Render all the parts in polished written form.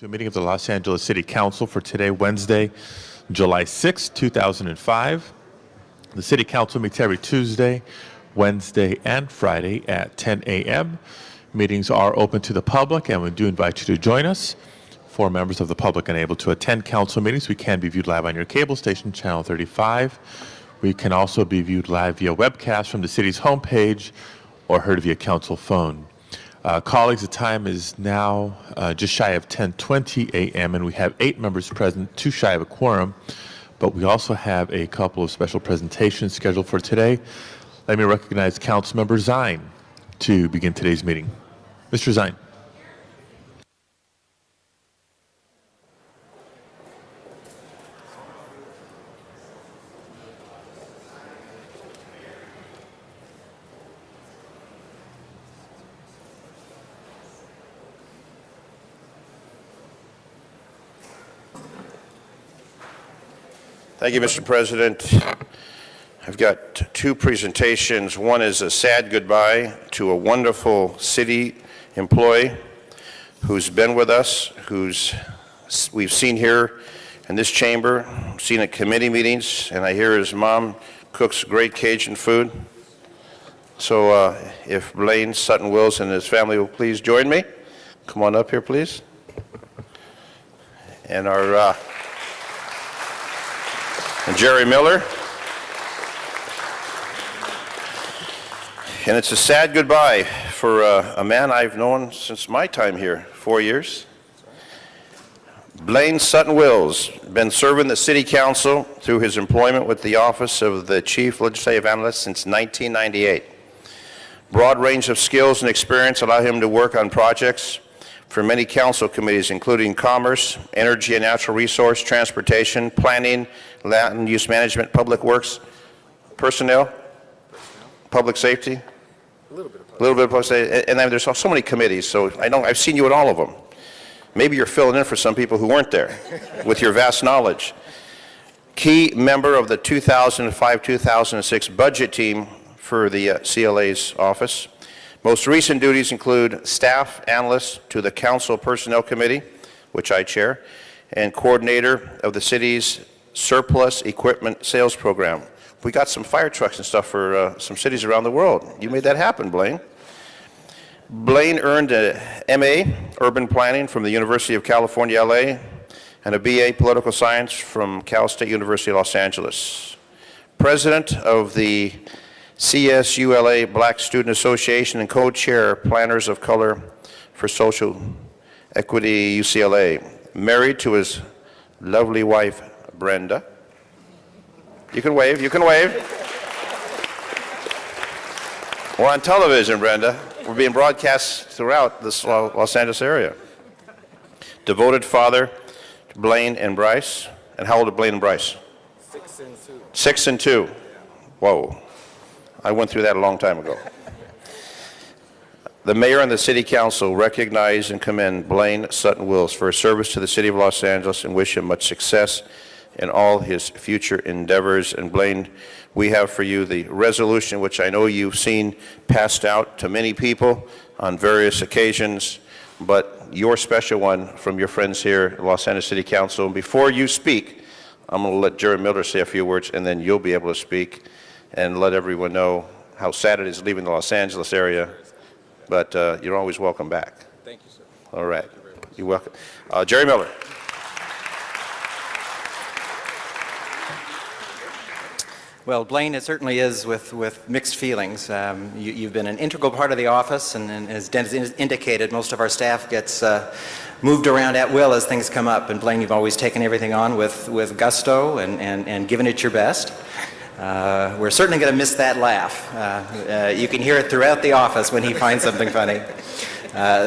To a meeting of the Los Angeles City Council for today, Wednesday, July 6, 2005. The City Council meets every Tuesday, Wednesday, and Friday at 10 a.m. Meetings are open to the public, and we do invite you to join us. For members of the public unable to attend council meetings, we can be viewed live on your cable station, Channel 35. We can also be viewed live via webcast from the city's homepage or heard via council phone. Colleagues, the time is now just shy of 10:20 a.m. and we have 8 members present, 2 shy of a quorum, but we also have a couple of special presentations scheduled for today. Let me recognize Councilmember Zine to begin today's meeting. Mr. Zine. Thank you, Mr. President. I've got 2 presentations. One is a sad goodbye to a wonderful city employee who's been with us, we've seen here in this chamber, seen at committee meetings, and I hear his mom cooks great Cajun food. So if Blaine Sutton Wills and his family will please join me. Come on up here, please. And our and Jerry Miller. And it's a sad goodbye for a man I've known since my time here, 4 years. Blaine Sutton Wills, been serving the City Council through his employment with the Office of the Chief Legislative Analyst since 1998. Broad range of skills and experience allow him to work on projects for many council committees, including Commerce, Energy and Natural Resource, Transportation, Planning, Land Use Management, Public Works, Personnel, Public Safety, a little bit of public safety, and then there's so many committees, so I've seen you at all of them. Maybe you're filling in for some people who weren't there with your vast knowledge. Key member of the 2005-2006 budget team for the CLA's office. Most recent duties include staff analyst to the Council Personnel Committee, which I chair, and coordinator of the city's surplus equipment sales program. We got some fire trucks and stuff for some cities around the world. You made that happen, Blaine. Blaine earned a MA Urban Planning from the University of California, LA, and a BA Political Science from Cal State University, Los Angeles. President of the CSULA Black Student Association and co-chair Planners of Color for Social Equity UCLA. Married to his lovely wife, Brenda. You can wave, you can wave. We're on television, Brenda. We're being broadcast throughout this Los Angeles area. Devoted father to Blaine and Bryce. And how old are Blaine and Bryce? 6 and 2. 6 and 2. Whoa. I went through that a long time ago. The mayor and the city council recognize and commend Blaine Sutton Wills for his service to the city of Los Angeles and wish him much success in all his future endeavors. And Blaine, we have for you the resolution, which I know you've seen passed out to many people on various occasions, but your special one from your friends here at Los Angeles City Council. And before you speak, I'm going to let Jerry Miller say a few words, and then you'll be able to speak and let everyone know how sad it is leaving the Los Angeles area, but you're always welcome back. Thank you, sir. All right. You're welcome. Jerry Miller. Well, Blaine, it certainly is with mixed feelings. You've been an integral part of the office, and as Dennis indicated, most of our staff gets moved around at will as things come up. And Blaine, you've always taken everything on with gusto and given it your best. We're certainly going to miss that laugh. You can hear it throughout the office when he finds something funny.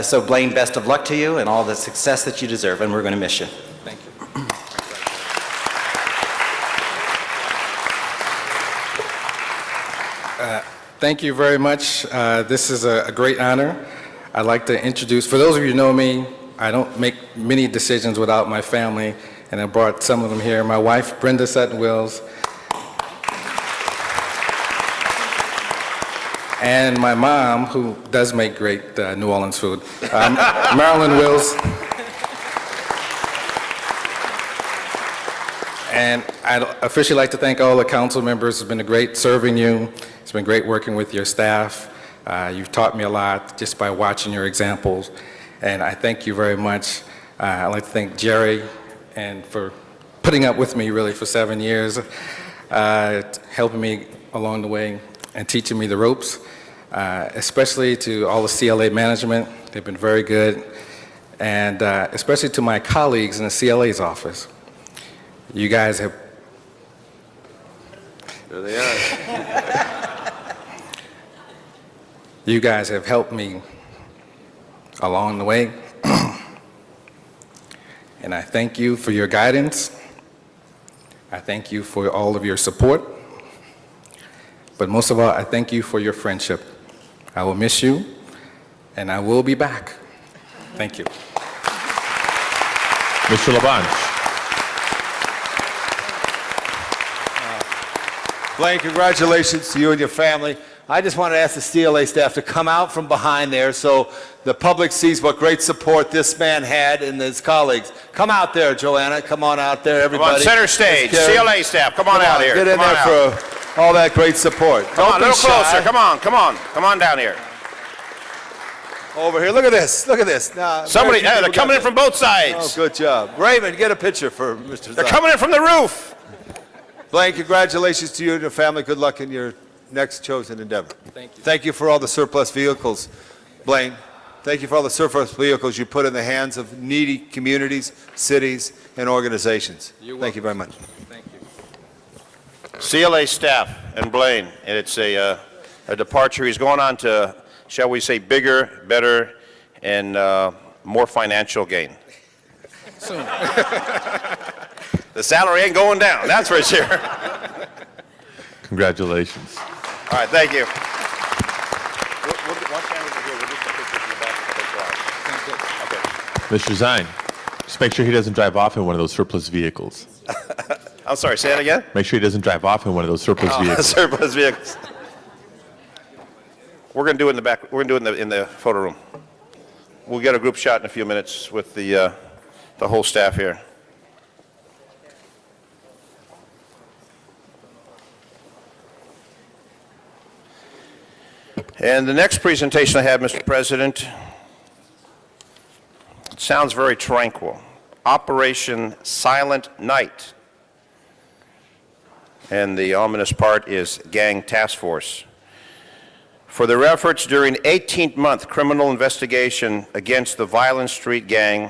So Blaine, best of luck to you and all the success that you deserve, and we're going to miss you. Thank you. Thank you very much. This is a great honor. I'd like to introduce, for those of you who know me, I don't make many decisions without my family, and I brought some of them here. My wife, Brenda Sutton Wills, and my mom, who does make great New Orleans food, Marilyn Wills. And I'd officially like to thank all the council members. It's been great serving you. It's been great working with your staff. You've taught me a lot just by watching your examples, and I thank you very much. I'd like to thank Jerry and for putting up with me really for 7 years, helping me along the way and teaching me the ropes, especially to all the CLA management. They've been very good. And especially to my colleagues in the CLA's office. You guys have... There they are. You guys have helped me along the way. And I thank you for your guidance. I thank you for all of your support. But most of all, I thank you for your friendship. I will miss you, and I will be back. Thank you. Mr. Labange. Blaine, congratulations to you and your family. I just want to ask the CLA staff to come out from behind there so the public sees what great support this man had and his colleagues. Come out there, Joanna. Come on out there, everybody. Come on, center stage. CLA staff, come on out here. Get in Come on there out. for all that great support. Come on, a Don't little be shy. closer. Come on, come on. Come on down here. Over here. Look at this. Look at this. Now, Somebody, very few they're people coming got in from both Oh, sides. good job. Raymond, get a picture for Mr. They're Zion. coming in from the roof. Blaine, congratulations to you and your family. Good luck in your next chosen endeavor. Thank you. Thank you for all the surplus vehicles, Blaine. Thank you for all the surplus vehicles you put in the hands of needy communities, cities, and organizations. Thank you very much. Thank you. CLA staff and Blaine, and it's a departure. He's going on to, shall we say, bigger, better, and more financial gain. Soon. The salary ain't going down, that's for sure. Congratulations. All right, thank you. Mr. Zine, just make sure he doesn't drive off in one of those surplus vehicles. I'm sorry, say that again? Make sure he doesn't drive off in one of those surplus vehicles. Surplus vehicles. We're going to do it in the back. We're going to do it in the photo room. We'll get a group shot in a few minutes with the whole staff here. And the next presentation I have, Mr. President, it sounds very tranquil. Operation Silent Night. And the ominous part is Gang Task Force. For their efforts during 18-month criminal investigation against the Violent Street Gang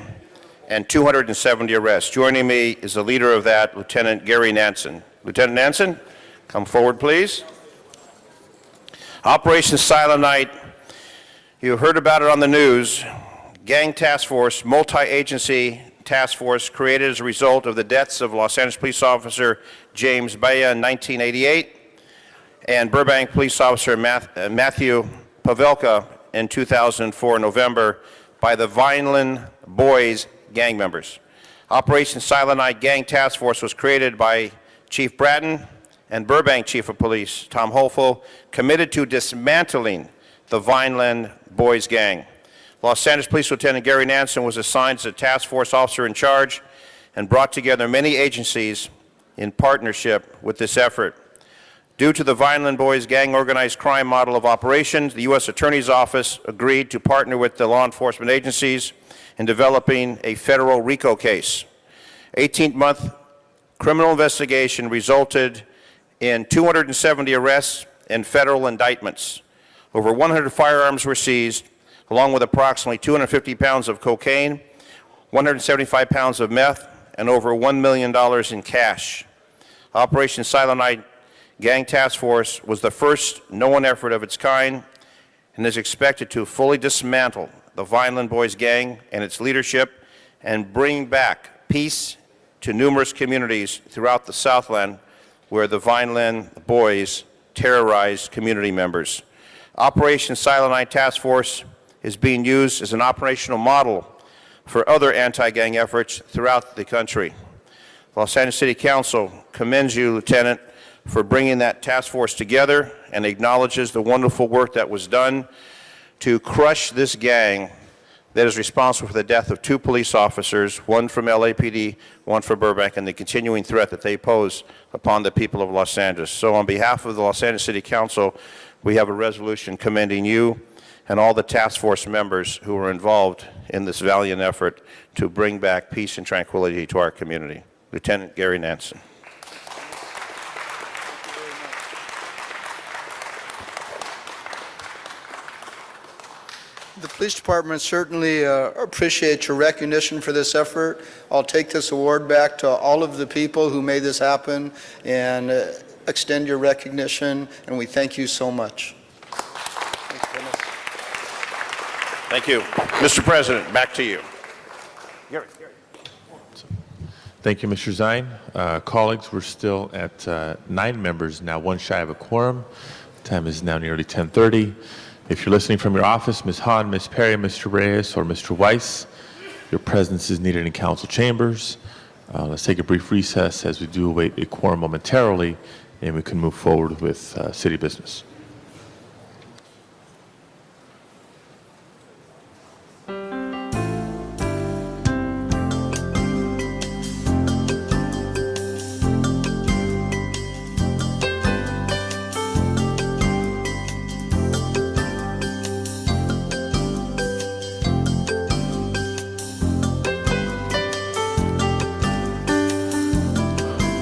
and 270 arrests. Joining me is the leader of that, Lieutenant Gary Nansen. Lieutenant Nansen, come forward, please. Operation Silent Night, you heard about it on the news. Gang Task Force, multi-agency task force created as a result of the deaths of Los Angeles police officer James Baya in 1988 and Burbank police officer Matthew Pavelka in 2004 in November by the Vineland Boys gang members. Operation Silent Night Gang Task Force was created by Chief Bratton and Burbank Chief of Police Tom Holfel, committed to dismantling the Vineland Boys gang. Los Angeles Police Lieutenant Gary Nansen was assigned as a task force officer in charge and brought together many agencies in partnership with this effort. Due to the Vineland Boys gang organized crime model of operations, the U.S. Attorney's Office agreed to partner with the law enforcement agencies in developing a federal RICO case. 18-month criminal investigation resulted in 270 arrests and federal indictments. Over 100 firearms were seized, along with approximately 250 pounds of cocaine, 175 pounds of meth, and over $1 million in cash. Operation Silent Night Gang Task Force was the first known effort of its kind and is expected to fully dismantle the Vineland Boys gang and its leadership and bring back peace to numerous communities throughout the Southland where the Vineland Boys terrorized community members. Operation Silent Night Task Force is being used as an operational model for other anti-gang efforts throughout the country. Los Angeles City Council commends you, Lieutenant, for bringing that task force together and acknowledges the wonderful work that was done to crush this gang that is responsible for the death of 2 police officers, one from LAPD, one from Burbank, and the continuing threat that they pose upon the people of Los Angeles. So on behalf of the Los Angeles City Council, we have a resolution commending you and all the task force members who were involved in this valiant effort to bring back peace and tranquility to our community. Lieutenant Gary Nansen. The police department certainly appreciates your recognition for this effort. I'll take this award back to all of the people who made this happen and extend your recognition, and we thank you so much. Thank you. Mr. President, back to you. Thank you, Mr. Zine. Colleagues, we're still at 9 members, now one shy of a quorum. Time is now nearly 10:30. If you're listening from your office, Ms. Hahn, Ms. Perry, Mr. Reyes, or Mr. Weiss, your presence is needed in council chambers. Let's take a brief recess as we do await a quorum momentarily, and we can move forward with city business.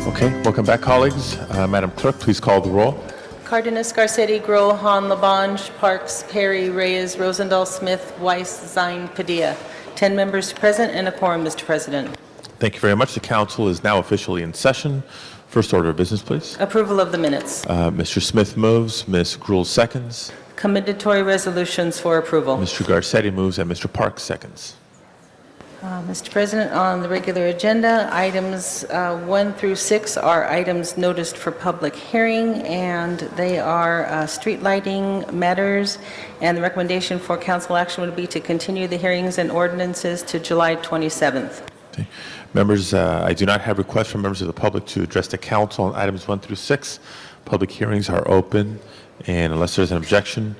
Okay, welcome back, colleagues. Madam Clerk, please call the roll. Cardenas, Garcetti, Grohl, Hahn, Labange, Parks, Perry, Reyes, Rosendahl, Smith, Weiss, Zine, Padilla. 10 members present and a quorum, Mr. President. Thank you very much. The council is now officially in session. First order of business, please. Approval of the minutes. Mr. Smith moves, Ms. Gruhl seconds, Commendatory resolutions for approval. Mr. Garcetti moves, and Mr. Parks seconds. Mr. President, on the regular agenda, items 1 through 6 are items noticed for public hearing, and they are street lighting matters, and the recommendation for council action would be to continue the hearings and ordinances to July 27th. Okay. Members, I do not have requests from members of the public to address the council on items 1 through 6. Public hearings are open, and unless there's an objection,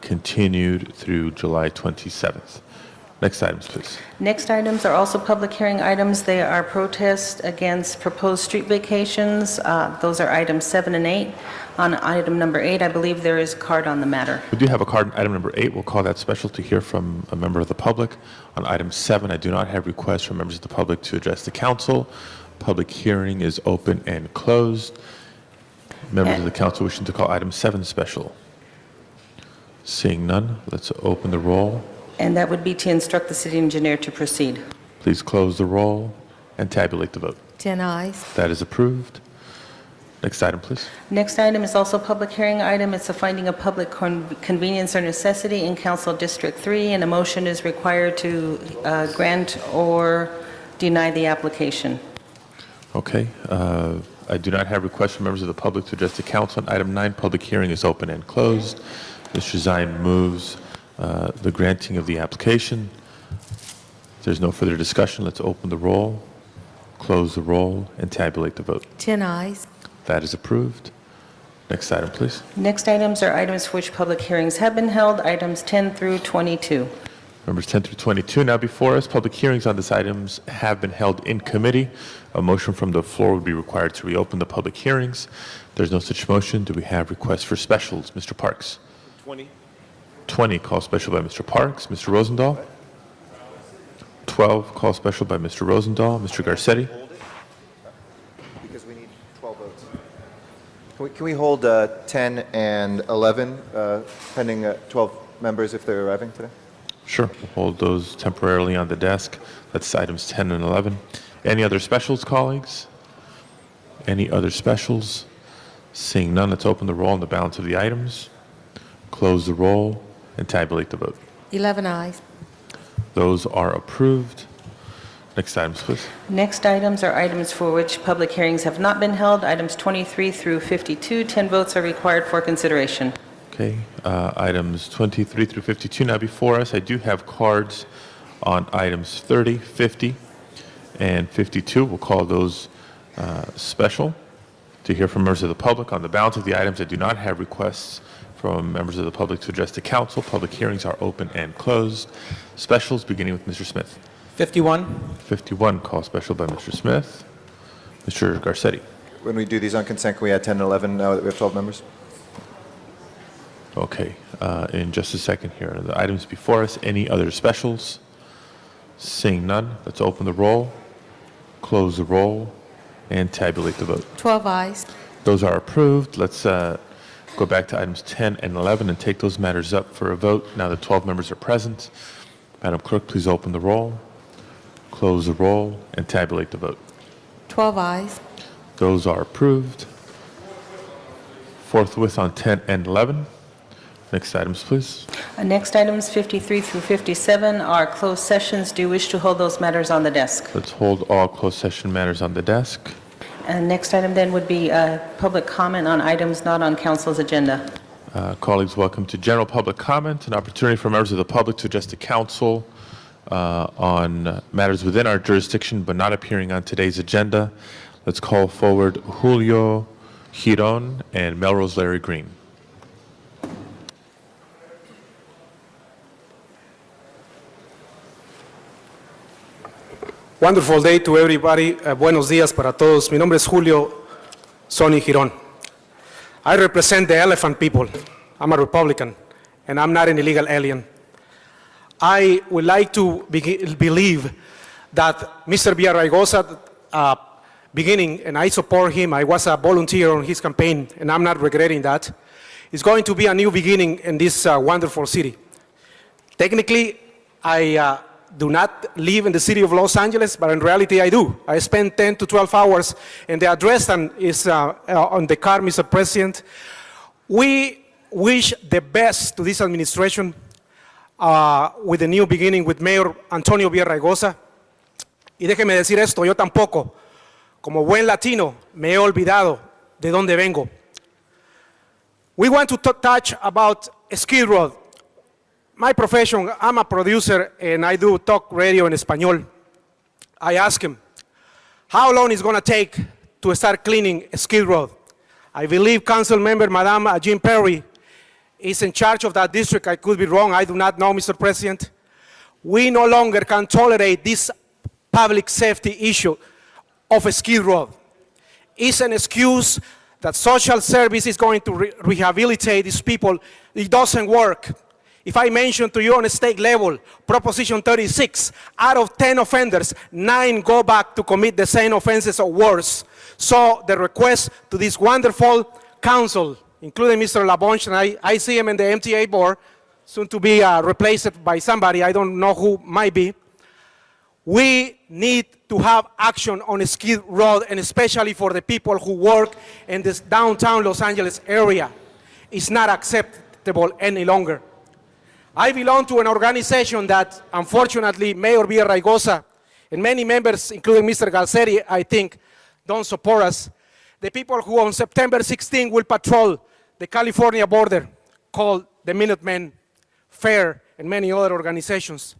continued through July 27th. Next items, please. Next items are also public hearing items. They are protests against proposed street vacations. Those are items 7 and 8. On item number 8, I believe there is a card on the matter. We do have a card on item number 8. We'll call that special to hear from a member of the public. On item 7, I do not have requests from members of the public to address the council. Public hearing is open and closed. Members of the council wishing to call item 7 special. Seeing none, let's open the roll. And that would be to instruct the city engineer to proceed. Please close the roll and tabulate the vote. 10 ayes. That is approved. Next item, please. Next item is also a public hearing item. It's a finding of public convenience or necessity in Council District 3, and a motion is required to grant or deny the application. Okay. I do not have requests from members of the public to address the council on item 9. Public hearing is open and closed. Mr. Zine moves the granting of the application. If there's no further discussion, let's open the roll, close the roll, and tabulate the vote. 10 ayes. That is approved. Next item, please. Next items are items for which public hearings have been held, items 10 through 22. Numbers 10 through 22 now before us. Public hearings on these items have been held in committee. A motion from the floor would be required to reopen the public hearings. If there's no such motion, do we have requests for specials? Mr. Parks. 20, call special by Mr. Parks. Mr. Rosendahl? 12, call special by Mr. Rosendahl. Mr. Garcetti? Because we need 12 votes. Can we hold 10 and 11 pending 12 members if they're arriving today? Sure. We'll hold those temporarily on the desk. That's items 10 and 11. Any other specials, colleagues? Any other specials? Seeing none, let's open the roll on the balance of the items, close the roll, and tabulate the vote. 11 ayes. Those are approved. Next items, please. Next items are items for which public hearings have not been held, items 23 through 52. 10 votes are required for consideration. Okay, items 23 through 52 now before us. I do have cards on items 30, 50, and 52. We'll call those special to hear from members of the public. On the balance of the items, I do not have requests from members of the public to address the council. Public hearings are open and closed. Specials beginning with Mr. Smith. 51. 51, call special by Mr. Smith. Mr. Garcetti. When we do these on consent, can we add 10 and 11 now that we have 12 members? Okay. in just a second here. The items before us, any other specials? Seeing none, let's open the roll, close the roll, and tabulate the vote. 12 eyes. Those are approved. Let's go back to items 10 and 11 and take those matters up for a vote now that 12 members are present. Madam Clerk, please open the roll, close the roll, and tabulate the vote. 12 eyes. Those are approved. Forthwith on 10 and 11. Next items, please. Next items 53 through 57 are closed sessions. Do you wish to hold those matters on the desk? Let's hold all closed session matters on the desk. And next item then would be public comment on items not on council's agenda. Colleagues, welcome to general public comment, an opportunity for members of the public to address the council on matters within our jurisdiction but not appearing on today's agenda. Let's call forward Julio Giron and Melrose Larry Green. Wonderful day to everybody. Buenos días para todos. Mi nombre es Julio Sonny Girón. I represent the elephant people. I'm a Republican, and I'm not an illegal alien. I would like to believe that Mr. Villaraigosa, beginning, and I support him, I was a volunteer on his campaign, and I'm not regretting that, is going to be a new beginning in this wonderful city. Technically, I do not live in the city of Los Angeles, but in reality I do. I spend 10 to 12 hours, and the address is on the car, Mr. President. We wish the best to this administration with the new beginning with Mayor Antonio Villaraigosa. Y déjeme decir esto, yo tampoco, como buen latino, me he olvidado de dónde vengo. We want to touch about Skid Row. My profession, I'm a producer and I do talk radio in Espanol. I ask him, how long is it going to take to start cleaning Skid Row? I believe Council Member Madame Jean Perry is in charge of that district. I could be wrong, I do not know, Mr. President. We no longer can tolerate this public safety issue of Skid Row. It's an excuse that social service is going to rehabilitate these people. It doesn't work. If I mention to you on a state level, Proposition 36, out of 10 offenders, 9 go back to commit the same offenses or worse. So the request to this wonderful council, including Mr. LaBonche, and I see him in the MTA board, soon to be replaced by somebody, I don't know who might be. We need to have action on Skid Row, and especially for the people who work in this downtown Los Angeles area. It's not acceptable any longer. I belong to an organization that, unfortunately, Mayor Villaraigosa and many members, including Mr. Galseri, I think, don't support us. The people who on September 16 will patrol the California border, called the Minutemen, FAIR, and many other organizations.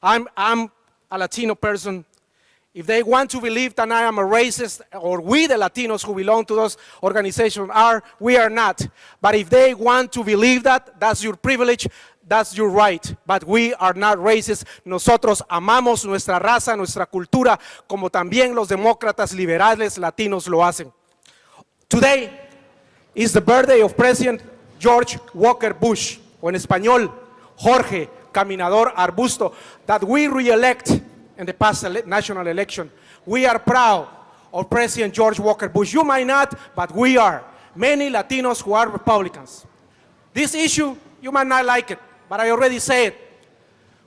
I'm a Latino person. If they want to believe that I am a racist, or we the Latinos who belong to those organizations are, we are not. But if they want to believe that, that's your privilege. That's your right, but we are not racist. Nosotros amamos nuestra raza, nuestra cultura, como también los demócratas liberales latinos lo hacen. Today is the birthday of President George Walker Bush, o en español, Jorge Caminador Arbusto, that we re-elect in the past national election. We are proud of President George Walker Bush. You might not, but we are. Many Latinos who are Republicans. This issue, you might not like it, but I already said,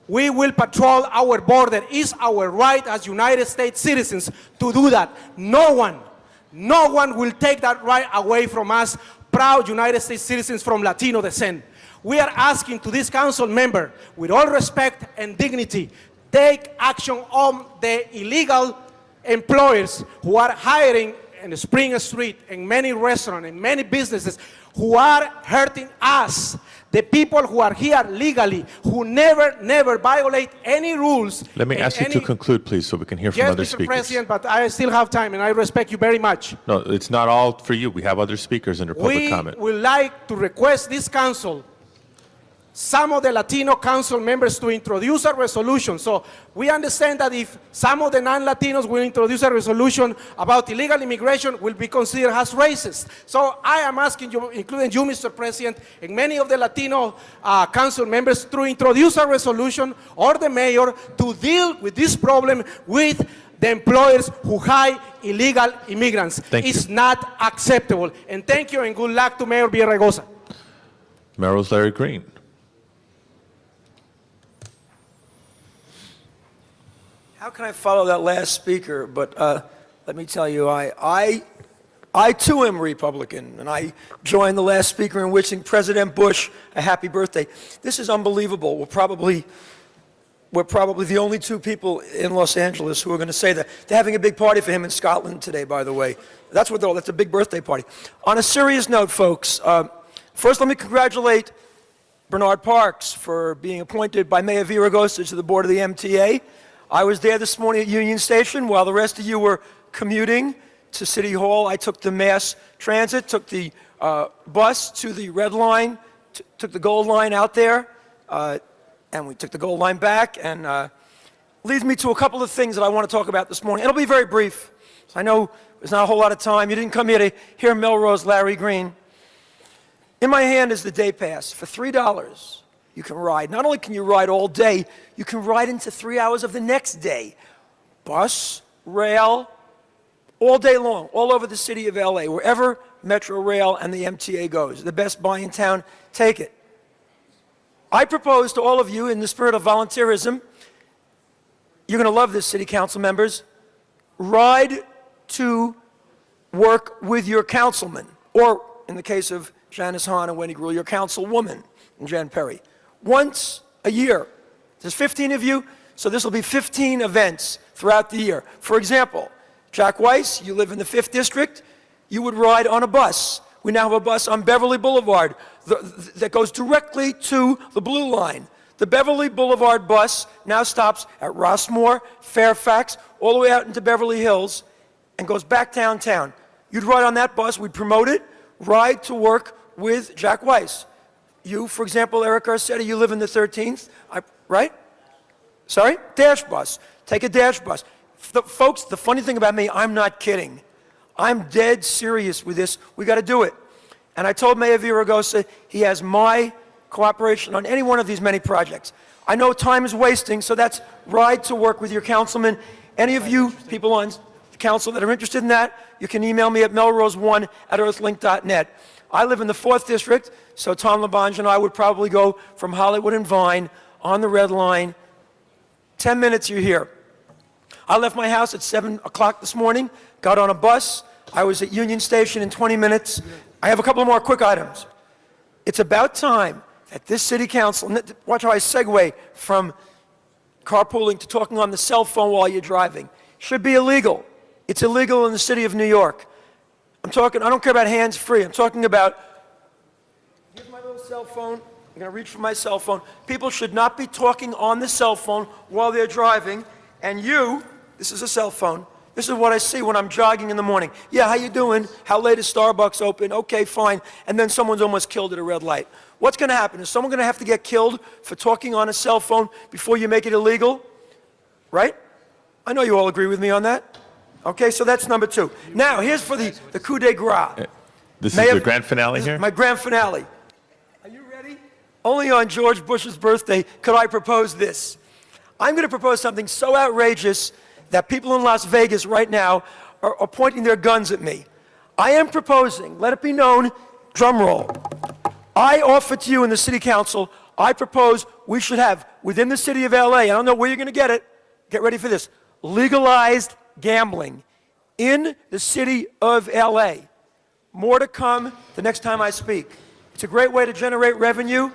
we will patrol our border. It's our right as United States citizens to do that. No one will take that right away from us, proud United States citizens from Latino descent. We are asking to this council member, with all respect and dignity, take action on the illegal employers who are hiring in Spring Street, in many restaurants, in many businesses, who are hurting us. The people who are here legally, who never violate any rules. Let me ask you to conclude, please, so we can hear from yes, other Mr. speakers. President, but I still have time, and I respect you very much. No, it's not all for you. We have other speakers under public comment. We would like to request this council some of the Latino council members to introduce a resolution. So we understand that if some of the non-Latinos will introduce a resolution about illegal immigration, will be considered as racist. So I am asking you, including you, Mr. President, and many of the Latino council members, to introduce a resolution, or the mayor, to deal with this problem with the employers who hire illegal immigrants. Thank you. It's not acceptable. And thank you, and good luck to Mayor Villaraigosa. Mayor Rose Larry Green. How can I follow that last speaker? But let me tell you, I too am a Republican, and I joined the last speaker in wishing President Bush a happy birthday. This is unbelievable. We're probably the only two people in Los Angeles who are going to say that. They're having a big party for him in Scotland today, by the way. That's a big birthday party. On a serious note, folks, first let me congratulate Bernard Parks for being appointed by Mayor Villaraigosa to the board of the MTA. I was there this morning at Union Station while the rest of you were commuting to City Hall. I took the mass transit, took the bus to the Red Line, took the Gold Line out there, and we took the Gold Line back, and leads me to a couple of things that I want to talk about this morning. It'll be very brief. I know there's not a whole lot of time. You didn't come here to hear Melrose Larry Green. In my hand is the day pass. For $3, you can ride. Not only can you ride all day, you can ride into 3 hours of the next day. Bus, rail, all day long, all over the city of LA, wherever Metro Rail and the MTA goes. The best buy in town, take it. I propose to all of you, in the spirit of volunteerism, you're going to love this, city council members, ride to work with your councilman, or in the case of Janice Hahn and Wendy Gruhl, your councilwoman, and Jen Perry. Once a year. There's 15 of you, so this will be 15 events throughout the year. For example, Jack Weiss, you live in the 5th District, you would ride on a bus. We now have a bus on Beverly Boulevard that goes directly to the Blue Line. The Beverly Boulevard bus now stops at Rossmore, Fairfax, all the way out into Beverly Hills, and goes back downtown. You'd ride on that bus, we'd promote it, ride to work with Jack Weiss. You, for example, Eric Garcetti, you live in the 13th, right? Sorry? Dash bus. Take a dash bus. Folks, the funny thing about me, I'm not kidding. I'm dead serious with this. We got to do it. And I told Mayor Villaraigosa he has my cooperation on any one of these many projects. I know time is wasting, so that's ride to work with your councilman. Any of you people on the council that are interested in that, you can email me at melrose1@earthlink.net. I live in the 4th District, so Tom LaBonge and I would probably go from Hollywood and Vine on the Red Line. 10 minutes, you're here. I left my house at 7 o'clock this morning, got on a bus. I was at Union Station in 20 minutes. I have a couple more quick items. It's about time that this city council, watch how I segue from carpooling to talking on the cell phone while you're driving, should be illegal. It's illegal in the city of New York. I don't care about hands-free. I'm talking about, here's my little cell phone. I'm going to reach for my cell phone. People should not be talking on the cell phone while they're driving. And you, this is a cell phone. This is what I see when I'm jogging in the morning. Yeah, how you doing? How late is Starbucks open? Okay, fine. And then someone's almost killed at a red light. What's going to happen? Is someone going to have to get killed for talking on a cell phone before you make it illegal? Right? I know you all agree with me on that. Okay, so that's number 2. Now, here's for the coup de grace. This is the grand finale here? My grand finale. Are you ready? Only on George Bush's birthday could I propose this. I'm going to propose something so outrageous that people in Las Vegas right now are pointing their guns at me. I am proposing, let it be known, drum roll. I offer to you in the city council, I propose we should have, within the city of LA, I don't know where you're going to get it, get ready for this, legalized gambling in the city of LA. More to come the next time I speak. It's a great way to generate revenue.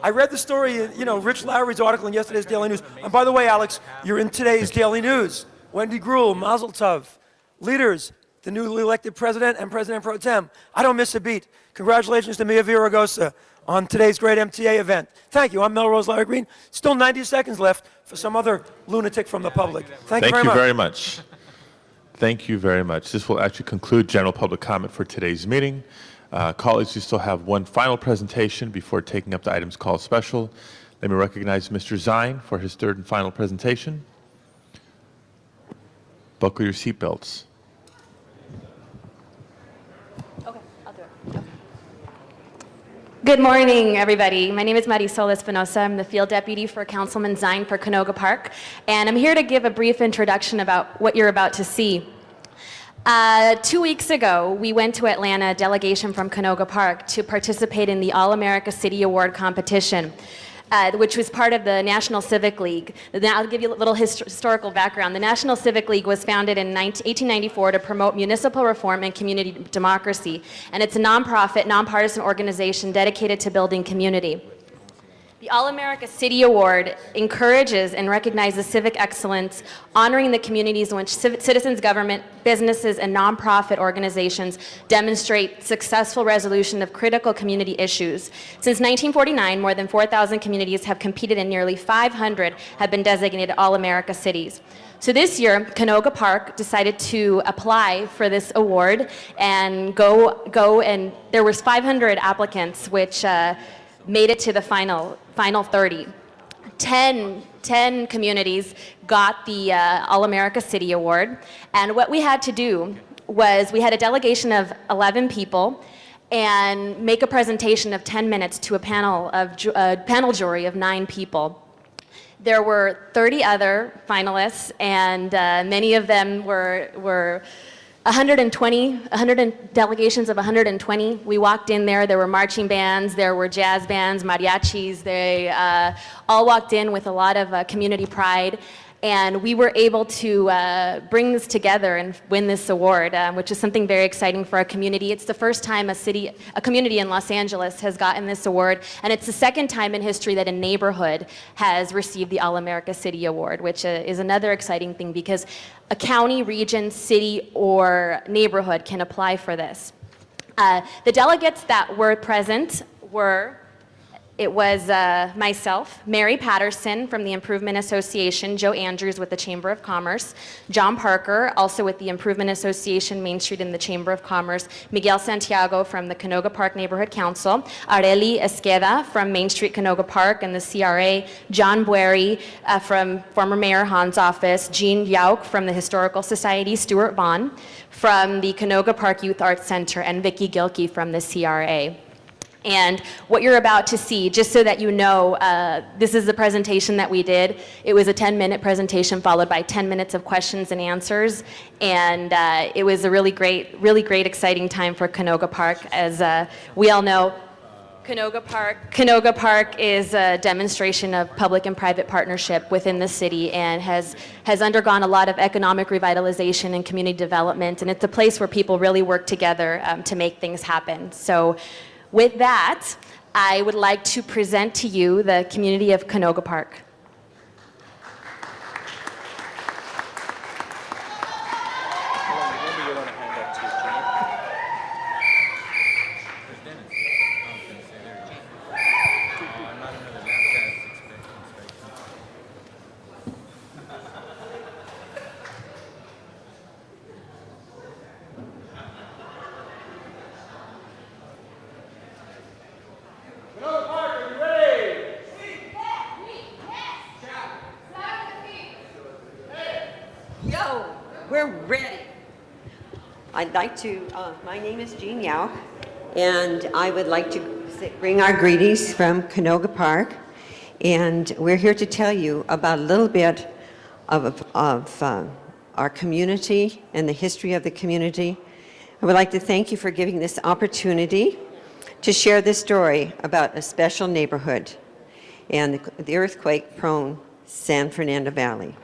I read the story, Rich Lowry's article in yesterday's Daily News. And by the way, Alex, you're in today's Daily News. Wendy Gruhl, Mazel Tov, leaders, the newly elected president and President Pro Tem. I don't miss a beat. Congratulations to Mayor Villaraigosa on today's great MTA event. Thank you. I'm Melrose Larry Green. Still 90 seconds left for some other lunatic from the public. Thank you very much. Thank you very much. This will actually conclude general public comment for today's meeting. Colleagues, we still have one final presentation before taking up the items called special. Let me recognize Mr. Zine for his third and final presentation. Buckle your seatbelts. Okay, I'll do it. Okay. Good morning, everybody. My name is Marisol Espinosa. I'm the field deputy for Councilman Zine for Canoga Park, and I'm here to give a brief introduction about what you're about to see. 2 weeks ago, we went to Atlanta, a delegation from Canoga Park, to participate in the All-America City Award competition, which was part of the National Civic League. Now, I'll give you a little historical background. The National Civic League was founded in 1894 to promote municipal reform and community democracy, and it's a nonprofit, nonpartisan organization dedicated to building community. The All-America City Award encourages and recognizes civic excellence, honoring the communities in which citizens, government, businesses, and nonprofit organizations demonstrate successful resolution of critical community issues. Since 1949, more than 4,000 communities have competed and nearly 500 have been designated All-America cities. So this year, Canoga Park decided to apply for this award and go and there was 500 applicants, which made it to the final 30. 10 communities got the All-America City Award, and what we had to do was we had a delegation of 11 people and make a presentation of 10 minutes to a panel jury of 9 people. There were 30 other finalists, and many of them were 120 delegations of 120. We walked in there were marching bands, there were jazz bands, mariachis. They all walked in with a lot of community pride. And we were able to bring this together and win this award, which is something very exciting for our community. It's the first time a community in Los Angeles has gotten this award, and it's the second time in history that a neighborhood has received the All-America City Award, which is another exciting thing because a county, region, city, or neighborhood can apply for this. The delegates that were present were myself, Mary Patterson from the Improvement Association, Joe Andrews with the Chamber of Commerce, John Parker, also with the Improvement Association, Main Street and the Chamber of Commerce, Miguel Santiago from the Canoga Park Neighborhood Council, Areli Esqueda from Main Street Canoga Park and the CRA, John Bueri from former Mayor Han's office, Jean Yauk from the Historical Society, Stuart Vaughn from the Canoga Park Youth Arts Center, and Vicki Gilkey from the CRA. And what you're about to see, just so that you know, this is the presentation that we did. It was a 10-minute presentation followed by 10 minutes of questions and answers. And it was a really great, exciting time for Canoga Park. As we all know, Canoga Park is a demonstration of public and private partnership within the city and has undergone a lot of economic revitalization and community development. And it's a place where people really work together to make things happen. So, with that, I would like to present to you the community of Canoga Park. We're ready. I'd like to, my name is Jean Yauk, and I would like to bring our greetings from Canoga Park. And we're here to tell you about a little bit of our community and the history of the community. I would like to thank you for giving this opportunity to share this story about a special neighborhood and the earthquake-prone San Fernando Valley.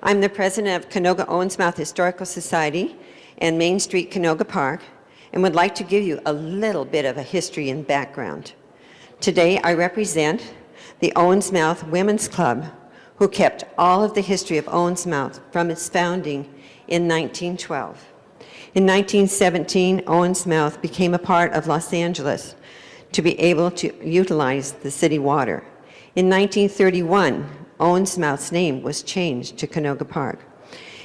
I'm the president of Canoga Owensmouth Historical Society and Main Street Canoga Park, and would like to give you a little bit of a history and background. Today, I represent the Owensmouth Women's Club, who kept all of the history of Owensmouth from its founding in 1912. In 1917, Owensmouth became a part of Los Angeles to be able to utilize the city water. In 1931, Owensmouth's name was changed to Canoga Park.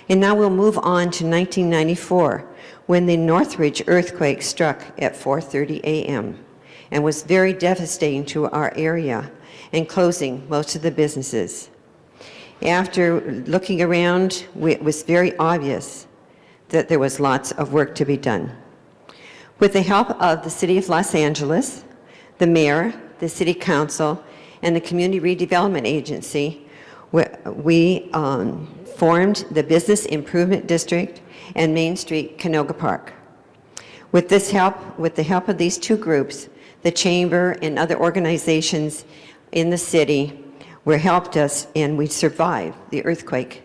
And now we'll move on to 1994, when the Northridge earthquake struck at 4:30 a.m. and was very devastating to our area and closing most of the businesses. After looking around, it was very obvious that there was lots of work to be done. With the help of the City of Los Angeles, the mayor, the city council, and the Community Redevelopment Agency, we formed the Business Improvement District and Main Street Canoga Park. With the help of these two groups, the chamber and other organizations in the city helped us, and we survived the earthquake,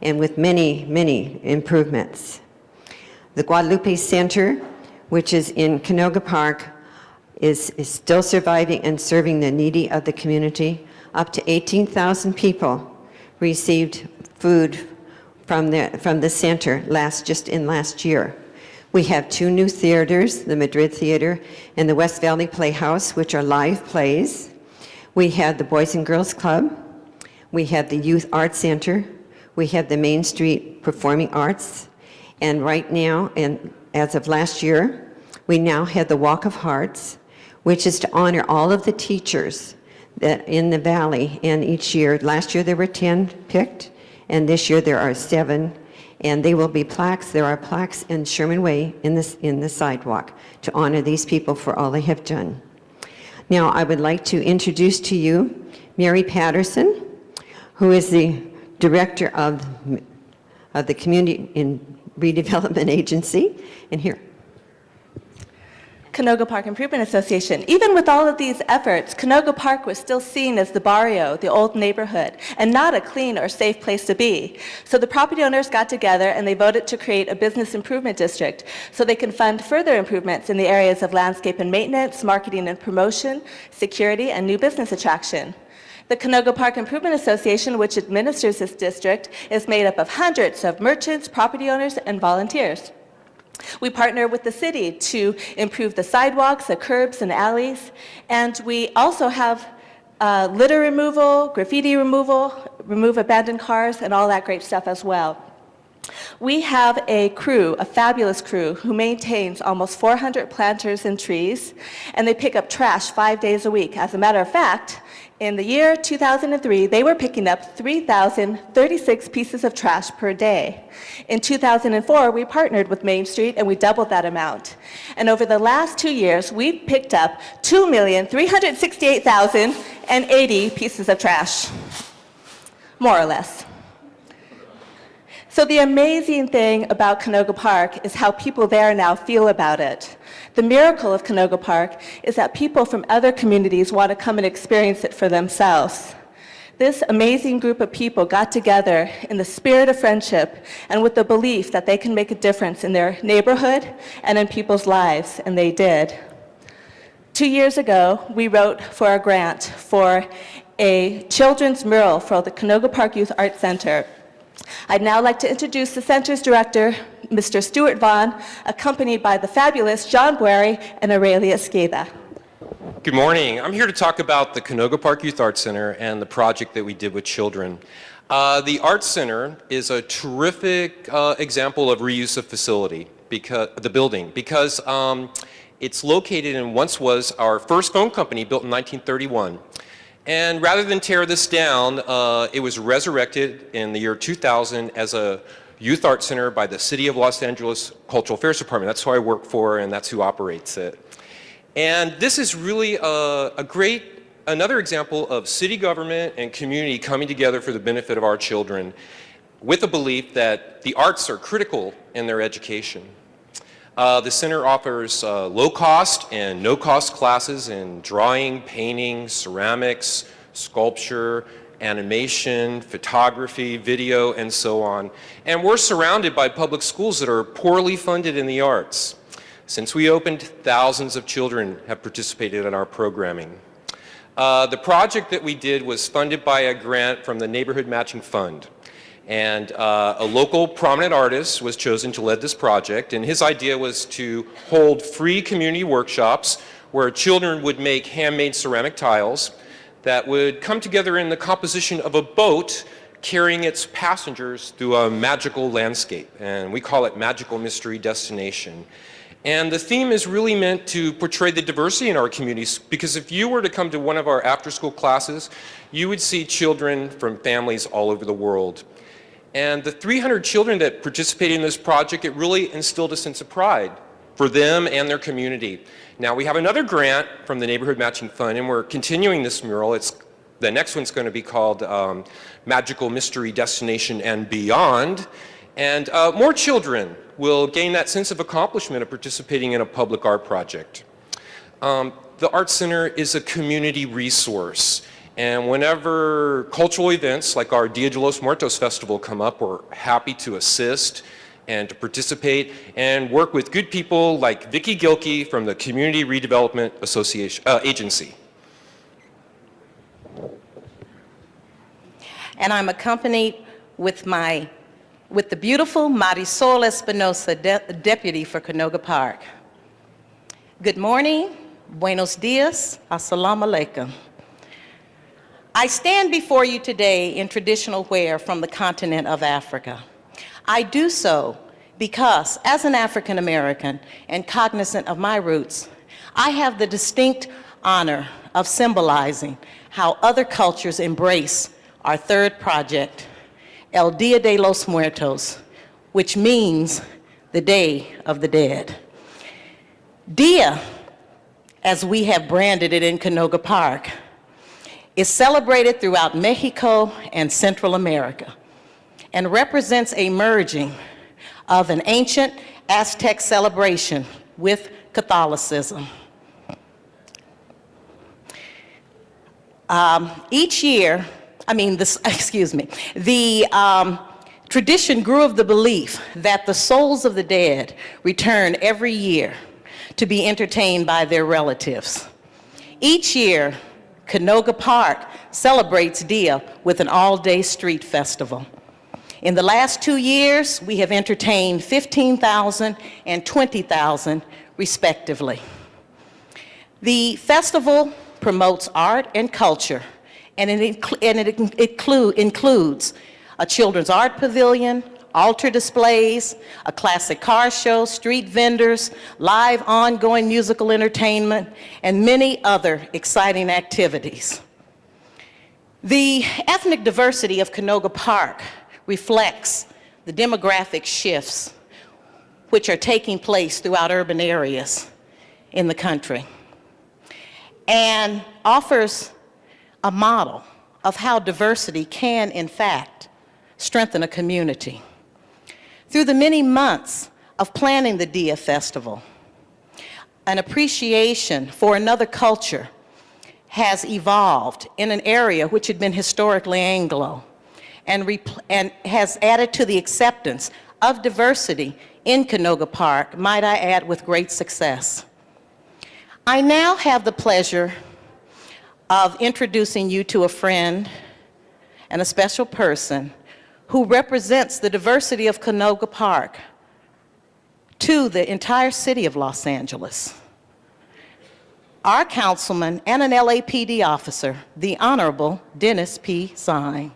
and with many, many improvements. The Guadalupe Center, which is in Canoga Park, is still surviving and serving the needy of the community. Up to 18,000 people received food from the center just in last year. We have two new theaters, the Madrid Theater and the West Valley Playhouse, which are live plays. We have the Boys and Girls Club. We have the Youth Arts Center. We have the Main Street Performing Arts. And right now, and as of last year, we now have the Walk of Hearts, which is to honor all of the teachers that in the valley. And each year, last year there were 10 picked, and this year there are 7. And they will be plaques. There are plaques in Sherman Way in the sidewalk to honor these people for all they have done. Now, I would like to introduce to you Mary Patterson, who is the director of the Community Redevelopment Agency. And here. Canoga Park Improvement Association. Even with all of these efforts, Canoga Park was still seen as the barrio, the old neighborhood, and not a clean or safe place to be. So the property owners got together and they voted to create a business improvement district so they can fund further improvements in the areas of landscape and maintenance, marketing and promotion, security, and new business attraction. The Canoga Park Improvement Association, which administers this district, is made up of hundreds of merchants, property owners, and volunteers. We partner with the city to improve the sidewalks, the curbs, and alleys, and we also have litter removal, graffiti removal, remove abandoned cars, and all that great stuff as well. We have a crew, a fabulous crew, who maintains almost 400 planters and trees, and they pick up trash 5 days a week. As a matter of fact, in the year 2003, they were picking up 3,036 pieces of trash per day. In 2004, we partnered with Main Street and we doubled that amount. And over the last 2 years, we've picked up 2,368,080 pieces of trash, more or less. So the amazing thing about Canoga Park is how people there now feel about it. The miracle of Canoga Park is that people from other communities want to come and experience it for themselves. This amazing group of people got together in the spirit of friendship and with the belief that they can make a difference in their neighborhood and in people's lives, and they did. 2 years ago, we wrote for a grant for a children's mural for the Canoga Park Youth Arts Center. I'd now like to introduce the center's director, Mr. Stuart Vaughn, accompanied by the fabulous John Boeri and Aurelia Esqueda. Good morning. I'm here to talk about the Canoga Park Youth Arts Center and the project that we did with children. The Arts Center is a terrific example of reuse of facility, the building, because it's located in once was our first phone company built in 1931. And rather than tear this down, it was resurrected in the year 2000 as a youth art center by the City of Los Angeles Cultural Affairs Department. That's who I work for, and that's who operates it. And this is really another example of city government and community coming together for the benefit of our children with the belief that the arts are critical in their education. The center offers low-cost and no-cost classes in drawing, painting, ceramics, sculpture, animation, photography, video, and so on. And we're surrounded by public schools that are poorly funded in the arts. Since we opened, thousands of children have participated in our programming. The project that we did was funded by a grant from the Neighborhood Matching Fund. And a local prominent artist was chosen to lead this project, and his idea was to hold free community workshops where children would make handmade ceramic tiles that would come together in the composition of a boat carrying its passengers through a magical landscape, and we call it Magical Mystery Destination. And the theme is really meant to portray the diversity in our communities, because if you were to come to one of our after-school classes, you would see children from families all over the world. And the 300 children that participated in this project, it really instilled a sense of pride for them and their community. Now, we have another grant from the Neighborhood Matching Fund, and we're continuing this mural. The next one's going to be called Magical Mystery Destination and Beyond. And more children will gain that sense of accomplishment of participating in a public art project. The Art Center is a community resource. And whenever cultural events like our Dia de los Muertos Festival come up, we're happy to assist and to participate and work with good people like Vicki Gilkey from the Community Redevelopment Association, Agency. And I'm accompanied with the beautiful Marisol Espinosa, Deputy for Canoga Park. Good morning, buenos dias, assalamu alaikum. I stand before you today in traditional wear from the continent of Africa. I do so because, as an African American and cognizant of my roots, I have the distinct honor of symbolizing how other cultures embrace our third project, El Dia de los Muertos, which means the Day of the Dead. Dia, as we have branded it in Canoga Park, is celebrated throughout Mexico and Central America and represents a merging of an ancient Aztec celebration with Catholicism. Each year, the tradition grew of the belief that the souls of the dead return every year to be entertained by their relatives. Each year, Canoga Park celebrates Dia with an all-day street festival. In the last 2 years, we have entertained 15,000 and 20,000 respectively. The festival promotes art and culture, and it includes a children's art pavilion, altar displays, a classic car show, street vendors, live ongoing musical entertainment, and many other exciting activities. The ethnic diversity of Canoga Park reflects the demographic shifts which are taking place throughout urban areas in the country, and offers a model of how diversity can, in fact, strengthen a community. Through the many months of planning the Dia Festival, an appreciation for another culture has evolved in an area which had been historically Anglo, and has added to the acceptance of diversity in Canoga Park, might I add, with great success. I now have the pleasure of introducing you to a friend and a special person who represents the diversity of Canoga Park to the entire city of Los Angeles. Our councilman and an LAPD officer, the Honorable Dennis P. Zine.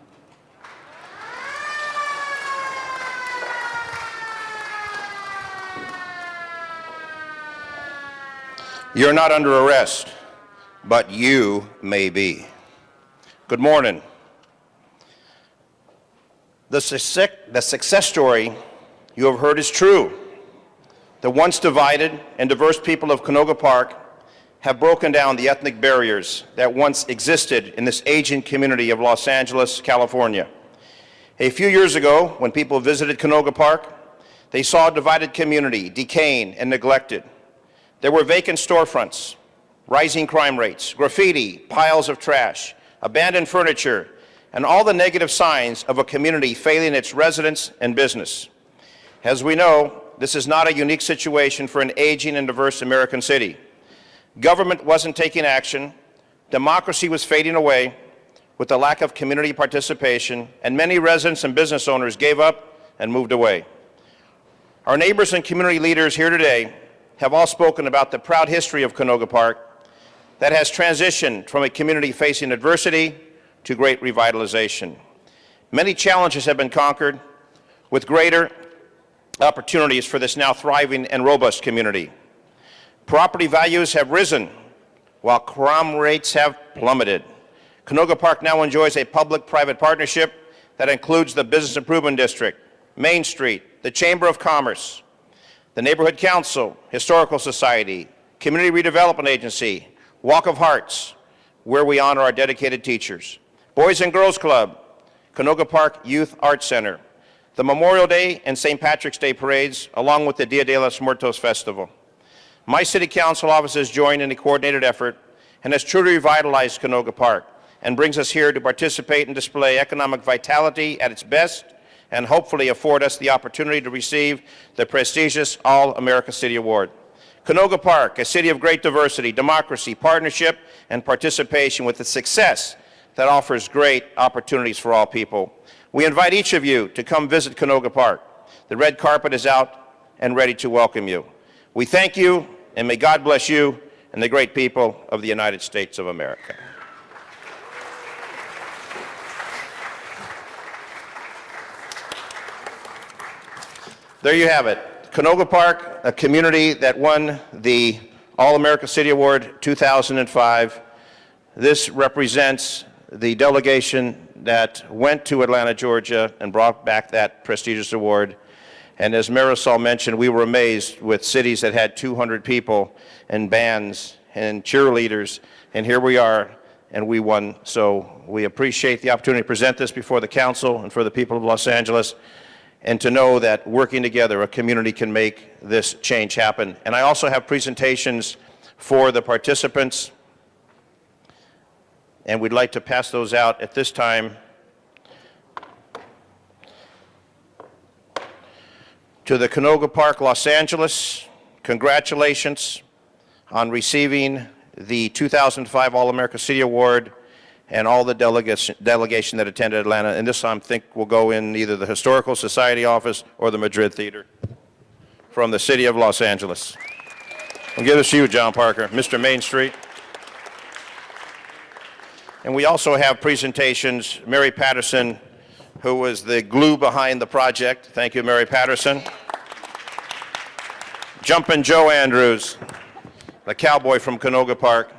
You're not under arrest, but you may be. Good morning. The success story you have heard is true. The once divided and diverse people of Canoga Park have broken down the ethnic barriers that once existed in this aging community of Los Angeles, California. A few years ago, when people visited Canoga Park, they saw a divided community, decaying and neglected. There were vacant storefronts, rising crime rates, graffiti, piles of trash, abandoned furniture, and all the negative signs of a community failing its residents and business. As we know, this is not a unique situation for an aging and diverse American city. Government wasn't taking action, democracy was fading away with the lack of community participation, and many residents and business owners gave up and moved away. Our neighbors and community leaders here today have all spoken about the proud history of Canoga Park that has transitioned from a community facing adversity to great revitalization. Many challenges have been conquered with greater opportunities for this now thriving and robust community. Property values have risen while crime rates have plummeted. Canoga Park now enjoys a public-private partnership that includes the Business Improvement District, Main Street, the Chamber of Commerce, the Neighborhood Council, Historical Society, Community Redevelopment Agency, Walk of Hearts, where we honor our dedicated teachers, Boys and Girls Club, Canoga Park Youth Arts Center, the Memorial Day and St. Patrick's Day parades, along with the Dia de los Muertos Festival. My City Council office has joined in a coordinated effort and has truly revitalized Canoga Park and brings us here to participate and display economic vitality at its best and hopefully afford us the opportunity to receive the prestigious All-America City Award. Canoga Park, a city of great diversity, democracy, partnership, and participation with a success that offers great opportunities for all people. We invite each of you to come visit Canoga Park. The red carpet is out and ready to welcome you. We thank you, and may God bless you and the great people of the United States of America. There you have it. Canoga Park, a community that won the All-America City Award 2005. This represents the delegation that went to Atlanta, Georgia, and brought back that prestigious award. And as Marisol mentioned, we were amazed with cities that had 200 people and bands and cheerleaders, and here we are, and we won. So we appreciate the opportunity to present this before the council and for the people of Los Angeles, and to know that working together, a community can make this change happen. And I also have presentations for the participants, and we'd like to pass those out at this time. To the Canoga Park Los Angeles, congratulations on receiving the 2005 All-America City Award, and all the delegation that attended Atlanta. And this, I think, will go in either the Historical Society office or the Madrid Theater from the city of Los Angeles. I'll give this to you, John Parker, Mr. Main Street. And we also have presentations. Mary Patterson, who was the glue behind the project. Thank you, Mary Patterson. Jumpin' Joe Andrews, the cowboy from Canoga Park.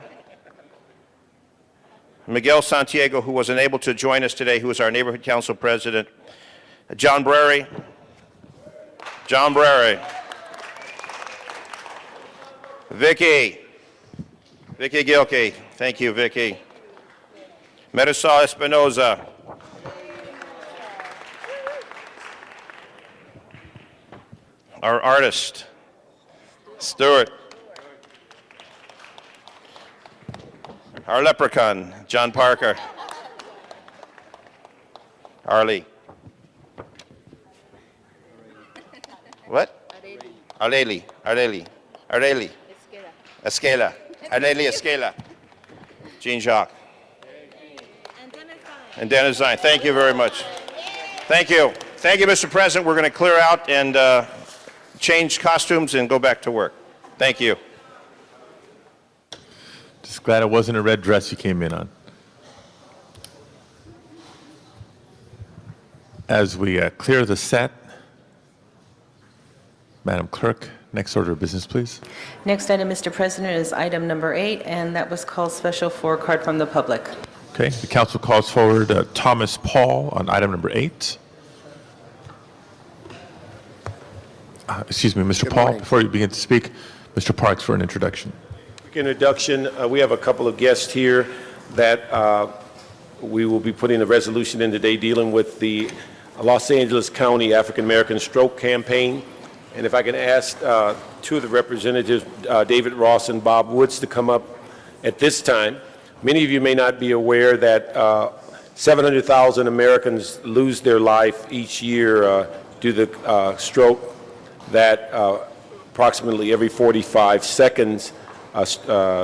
Miguel Santiago, who was unable to join us today, who is our Neighborhood Council President. John Brary. John Brary. Vicky Gilkey. Thank you, Vicky. Marisol Espinoza. Our artist, Stuart. Our leprechaun, John Parker. Arlie. What? Areli. Esquela. Areli Esquela. Jean Jacques. And Dennis Zine. Thank you very much. Thank you. Thank you, Mr. President. We're going to clear out and change costumes and go back to work. Thank you. Just glad it wasn't a red dress you came in on. As we clear the set, Madam Clerk, next order of business, please. Next item, Mr. President, is item number 8, and that was called special for card from the public. Okay, the council calls forward Thomas Paul on item number 8. Excuse me, Mr. Paul, before you begin to speak, Mr. Parks for an introduction. Quick introduction. We have a couple of guests here that we will be putting a resolution in today dealing with the Los Angeles County African American Stroke Campaign. And if I can ask two of the representatives, David Ross and Bob Woods, to come up at this time. Many of you may not be aware that 700,000 Americans lose their life each year due to stroke, that approximately every 45 seconds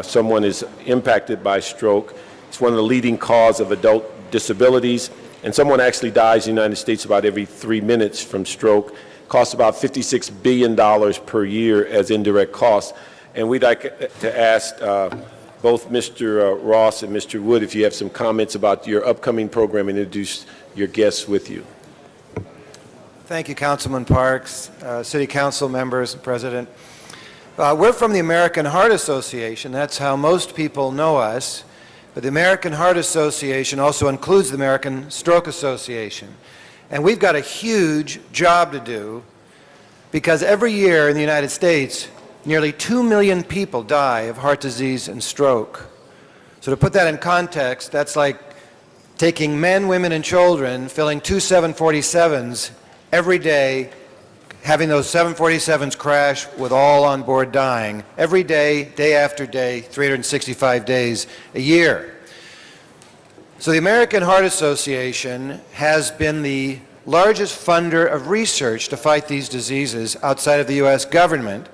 someone is impacted by stroke. It's one of the leading causes of adult disabilities, and someone actually dies in the United States about every 3 minutes from stroke. It costs about $56 billion per year as indirect costs. And we'd like to ask both Mr. Ross and Mr. Wood if you have some comments about your upcoming program introduced your guests with you. Thank you, Councilman Parks, City Council members, and President. We're from the American Heart Association. That's how most people know us. But the American Heart Association also includes the American Stroke Association. And we've got a huge job to do because every year in the United States, nearly 2 million people die of heart disease and stroke. So to put that in context, that's like taking men, women, and children, filling 2 747s every day, having those 747s crash with all on board dying, every day, day after day, 365 days a year. So the American Heart Association has been the largest funder of research to fight these diseases outside of the U.S. government.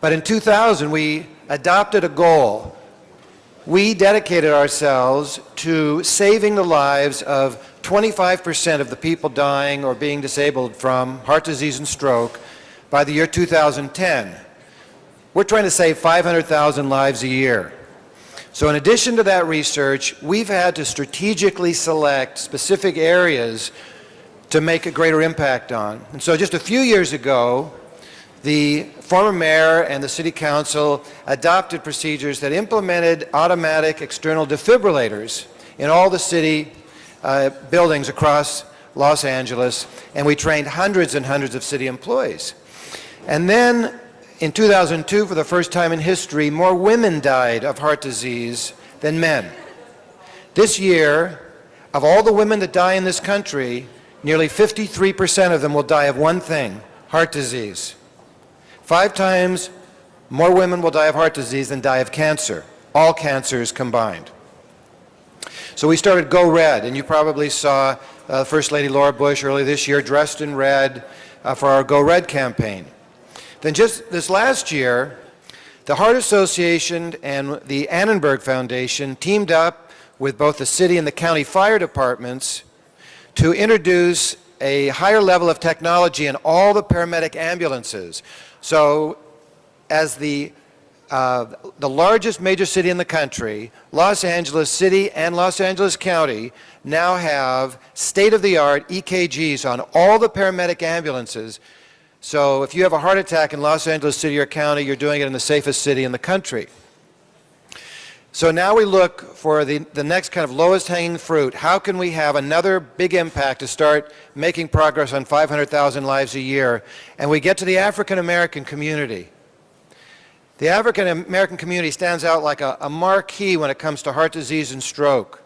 But in 2000, we adopted a goal. We dedicated ourselves to saving the lives of 25% of the people dying or being disabled from heart disease and stroke by the year 2010. We're trying to save 500,000 lives a year. So in addition to that research, we've had to strategically select specific areas to make a greater impact on. And so just a few years ago, the former mayor and the city council adopted procedures that implemented automatic external defibrillators in all the city buildings across Los Angeles, and we trained hundreds and hundreds of city employees. And then in 2002, for the first time in history, more women died of heart disease than men. This year, of all the women that die in this country, nearly 53% of them will die of one thing, heart disease. 5 times more women will die of heart disease than die of cancer, all cancers combined. So we started Go Red, and you probably saw First Lady Laura Bush earlier this year dressed in red for our Go Red campaign. Then just this last year, the Heart Association and the Annenberg Foundation teamed up with both the city and the county fire departments to introduce a higher level of technology in all the paramedic ambulances. So as the largest major city in the country, Los Angeles City and Los Angeles County now have state-of-the-art EKGs on all the paramedic ambulances. So if you have a heart attack in Los Angeles City or County, you're doing it in the safest city in the country. So now we look for the next kind of lowest hanging fruit. How can we have another big impact to start making progress on 500,000 lives a year? And we get to the African American community. The African American community stands out like a marquee when it comes to heart disease and stroke.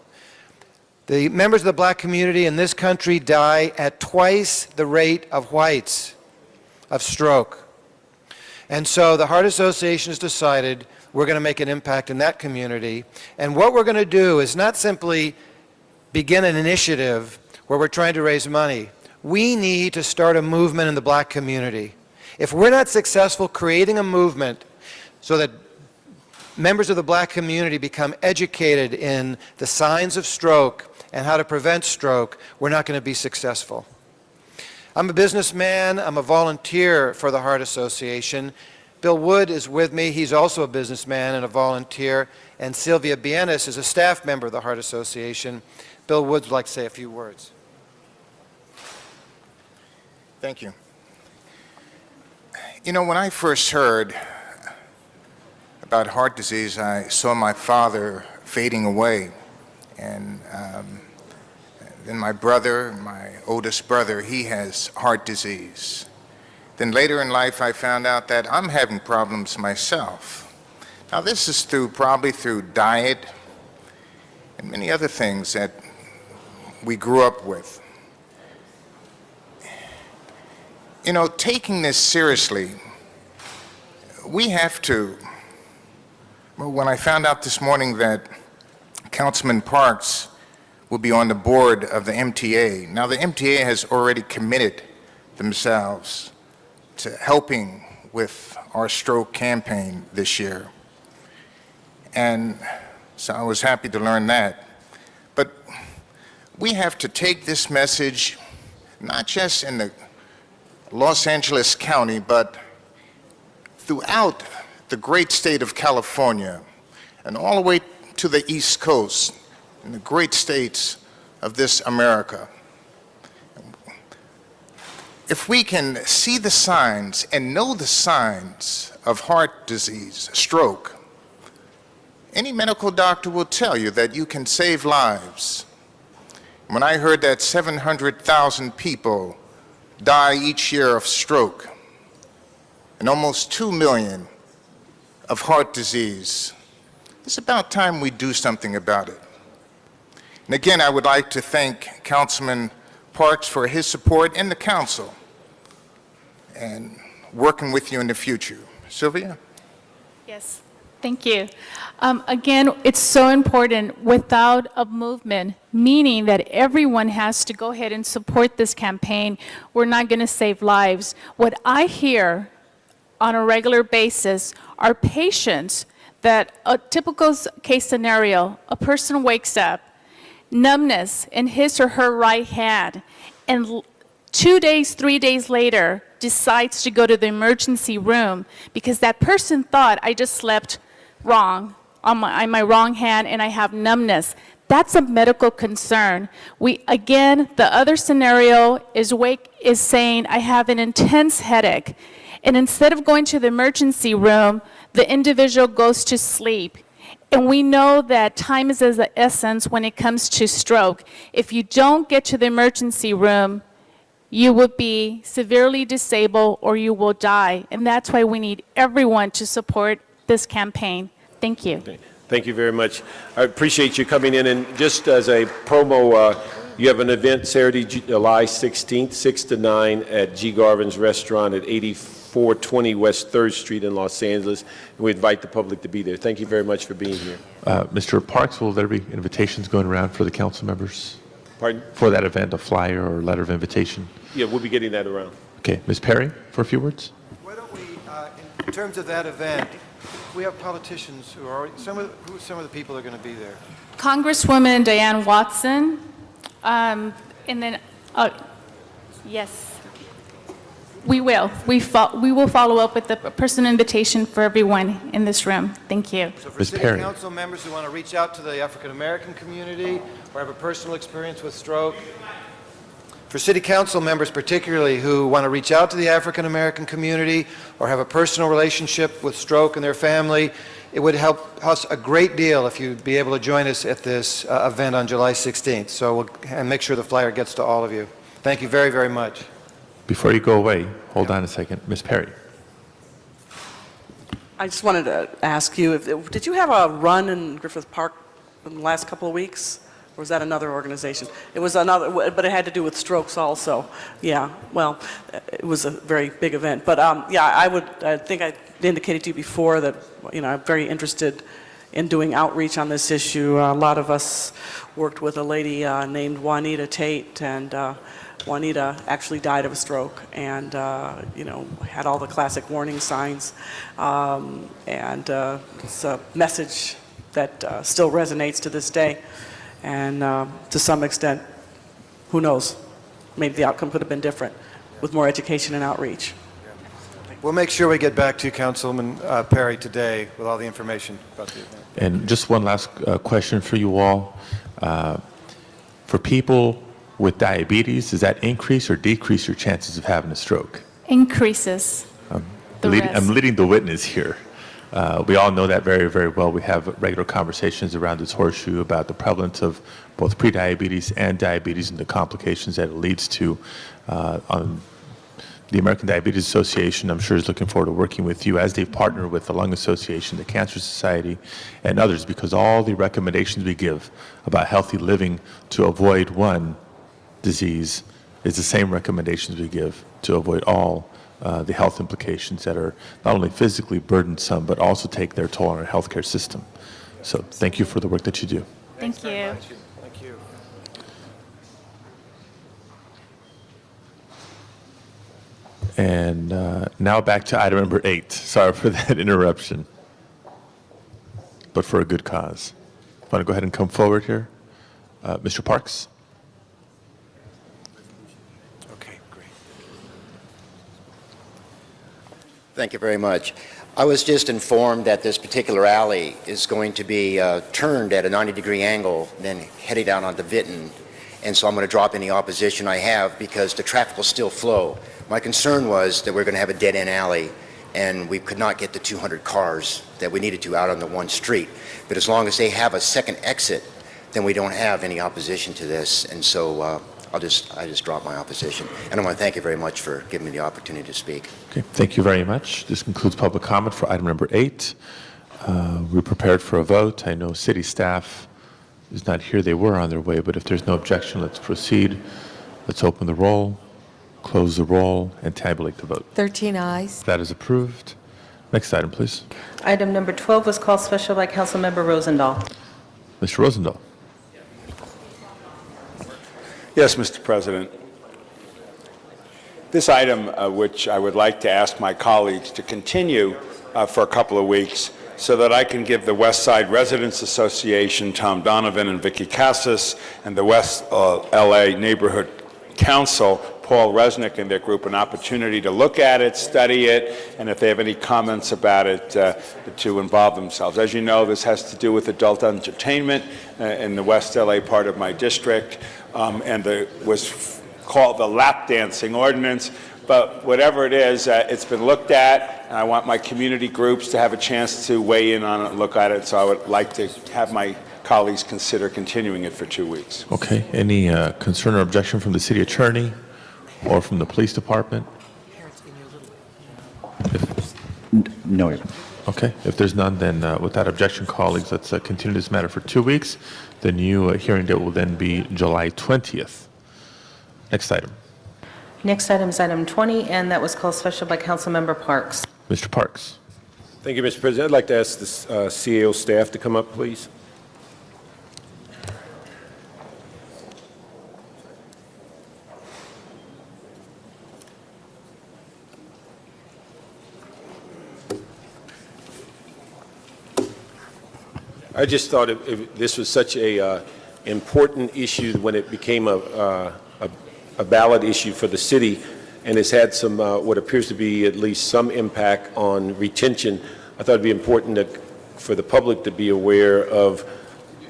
The members of the black community in this country die at twice the rate of whites of stroke. And so the Heart Association has decided we're going to make an impact in that community. And what we're going to do is not simply begin an initiative where we're trying to raise money. We need to start a movement in the black community. If we're not successful creating a movement so that members of the black community become educated in the signs of stroke and how to prevent stroke, we're not going to be successful. I'm a businessman. I'm a volunteer for the Heart Association. Bill Wood is with me. He's also a businessman and a volunteer. And Sylvia Bienes is a staff member of the Heart Association. Bill Wood would like to say a few words. Thank you. You know, when I first heard about heart disease, I saw my father fading away. And then my brother, my oldest brother, he has heart disease. Then later in life, I found out that I'm having problems myself. Now, this is probably through diet and many other things that we grew up with. You know, taking this seriously, we have to. Well, when I found out this morning that Councilman Parks will be on the board of the MTA. Now, the MTA has already committed themselves to helping with our stroke campaign this year. And so I was happy to learn that. But we have to take this message, not just in the Los Angeles County, but throughout the great state of California and all the way to the East Coast, in the great states of this America. if we can see the signs and know the signs of heart disease, stroke, any medical doctor will tell you that you can save lives. When I heard that 700,000 people die each year of stroke and almost 2 million of heart disease, it's about time we do something about it. And again, I would like to thank Councilman Parks for his support and the council and working with you in the future. Sylvia? Yes, thank you. Again, it's so important without a movement, meaning that everyone has to go ahead and support this campaign. We're not going to save lives. What I hear on a regular basis are patients that a typical case scenario, a person wakes up, numbness in his or her right hand, and 2 days, 3 days later decides to go to the emergency room because that person thought, I just slept wrong on my wrong hand and I have numbness. That's a medical concern. Again, the other scenario is saying, I have an intense headache. And instead of going to the emergency room, the individual goes to sleep. And we know that time is of the essence when it comes to stroke. If you don't get to the emergency room, you will be severely disabled or you will die. And that's why we need everyone to support this campaign. Thank you. Thank you very much. I appreciate you coming in. And just as a promo, you have an event Saturday, July 16th, 6 to 9 at G. Garvin's Restaurant at 8420 West 3rd Street in Los Angeles. And we invite the public to be there. Thank you very much for being here. Mr. Parks, will there be invitations going around for the council members? Pardon? For that event, a flyer or letter of invitation? Yeah, we'll be getting that around. Okay, Ms. Perry, for a few words? Why don't we, in terms of that event, we have politicians who are, some of the people are going to be there? Congresswoman Diane Watson, and then, yes, we will. We will follow up with the personal invitation for everyone in this room. Thank you. So for city council members who want to reach out to the African American community or have a personal experience with stroke, for city council members particularly who want to reach out to the African American community or have a personal relationship with stroke and their family, it would help us a great deal if you'd be able to join us at this event on July 16th. So and make sure the flyer gets to all of you. Thank you very, very much. Before you go away, hold on a second. Ms. Perry. I just wanted to ask you, did you have a run in Griffith Park in the last couple of weeks? Or was that another organization? It was another, but it had to do with strokes also. Yeah, well, it was a very big event. But yeah, I think I indicated to you before that, you know, I'm very interested in doing outreach on this issue. A lot of us worked with a lady named Juanita Tate, and Juanita actually died of a stroke and, you know, had all the classic warning signs. And it's a message that still resonates to this day. And to some extent, who knows, maybe the outcome could have been different with more education and outreach. We'll make sure we get back to you, Councilman Perry, today with all the information about the event. And just one last question for you all. For people with diabetes, does that increase or decrease your chances of having a stroke? Increases the risk. I'm leading the witness here. We all know that very, very well. We have regular conversations around this horseshoe about the prevalence of both prediabetes and diabetes and the complications that it leads to. The American Diabetes Association, I'm sure, is looking forward to working with you as they partner with the Lung Association, the Cancer Society, and others, because all the recommendations we give about healthy living to avoid one disease is the same recommendations we give to avoid all the health implications that are not only physically burdensome, but also take their toll on our healthcare system. So thank you for the work that you do. Thank you. Thank you. And now back to item number 8. Sorry for that interruption, but for a good cause. Want to go ahead and come forward here? Mr. Parks? Thank you very much. I was just informed that this particular alley is going to be turned at a 90-degree angle, then heading down onto Vinton. and so I'm going to drop any opposition I have because the traffic will still flow. My concern was that we're going to have a dead-end alley, and we could not get the 200 cars that we needed to out on the one street. But as long as they have a second exit, then we don't have any opposition to this, and so I just drop my opposition. And I want to thank you very much for giving me the opportunity to speak. Okay, thank you very much. This concludes public comment for item number 8. We're prepared for a vote. I know city staff is not here. They were on their way, but if there's no objection, let's proceed. Let's open the roll, close the roll, and tabulate the vote. 13 ayes. That is approved. Next item, please. Item number 12 was called special by Councilmember Rosendahl. Mr. Rosendahl. Yes, Mr. President. This item, which I would like to ask my colleagues to continue for a couple of weeks so that I can give the West Side Residents Association, Tom Donovan and Vicky Casas, and the West LA Neighborhood Council, Paul Resnick and their group, an opportunity to look at it, study it, and if they have any comments about it, to involve themselves. As you know, this has to do with adult entertainment in the West LA part of my district, and was called the lap dancing ordinance. But whatever it is, it's been looked at, and I want my community groups to have a chance to weigh in on it and look at it, so I would like to have my colleagues consider continuing it for 2 weeks. Okay. Any concern or objection from the city attorney or from the police department? No. Okay. If there's none, then without objection, colleagues, let's continue this matter for 2 weeks. The new hearing date will then be July 20th. Next item. Next item is item 20, and that was called special by Councilmember Parks. Mr. Parks. Thank you, Mr. President. I'd like to ask the CAO staff to come up, please. I just thought this was such a important issue when it became a ballot issue for the city, and has had some what appears to be at least some impact on retention. I thought it'd be important for the public to be aware of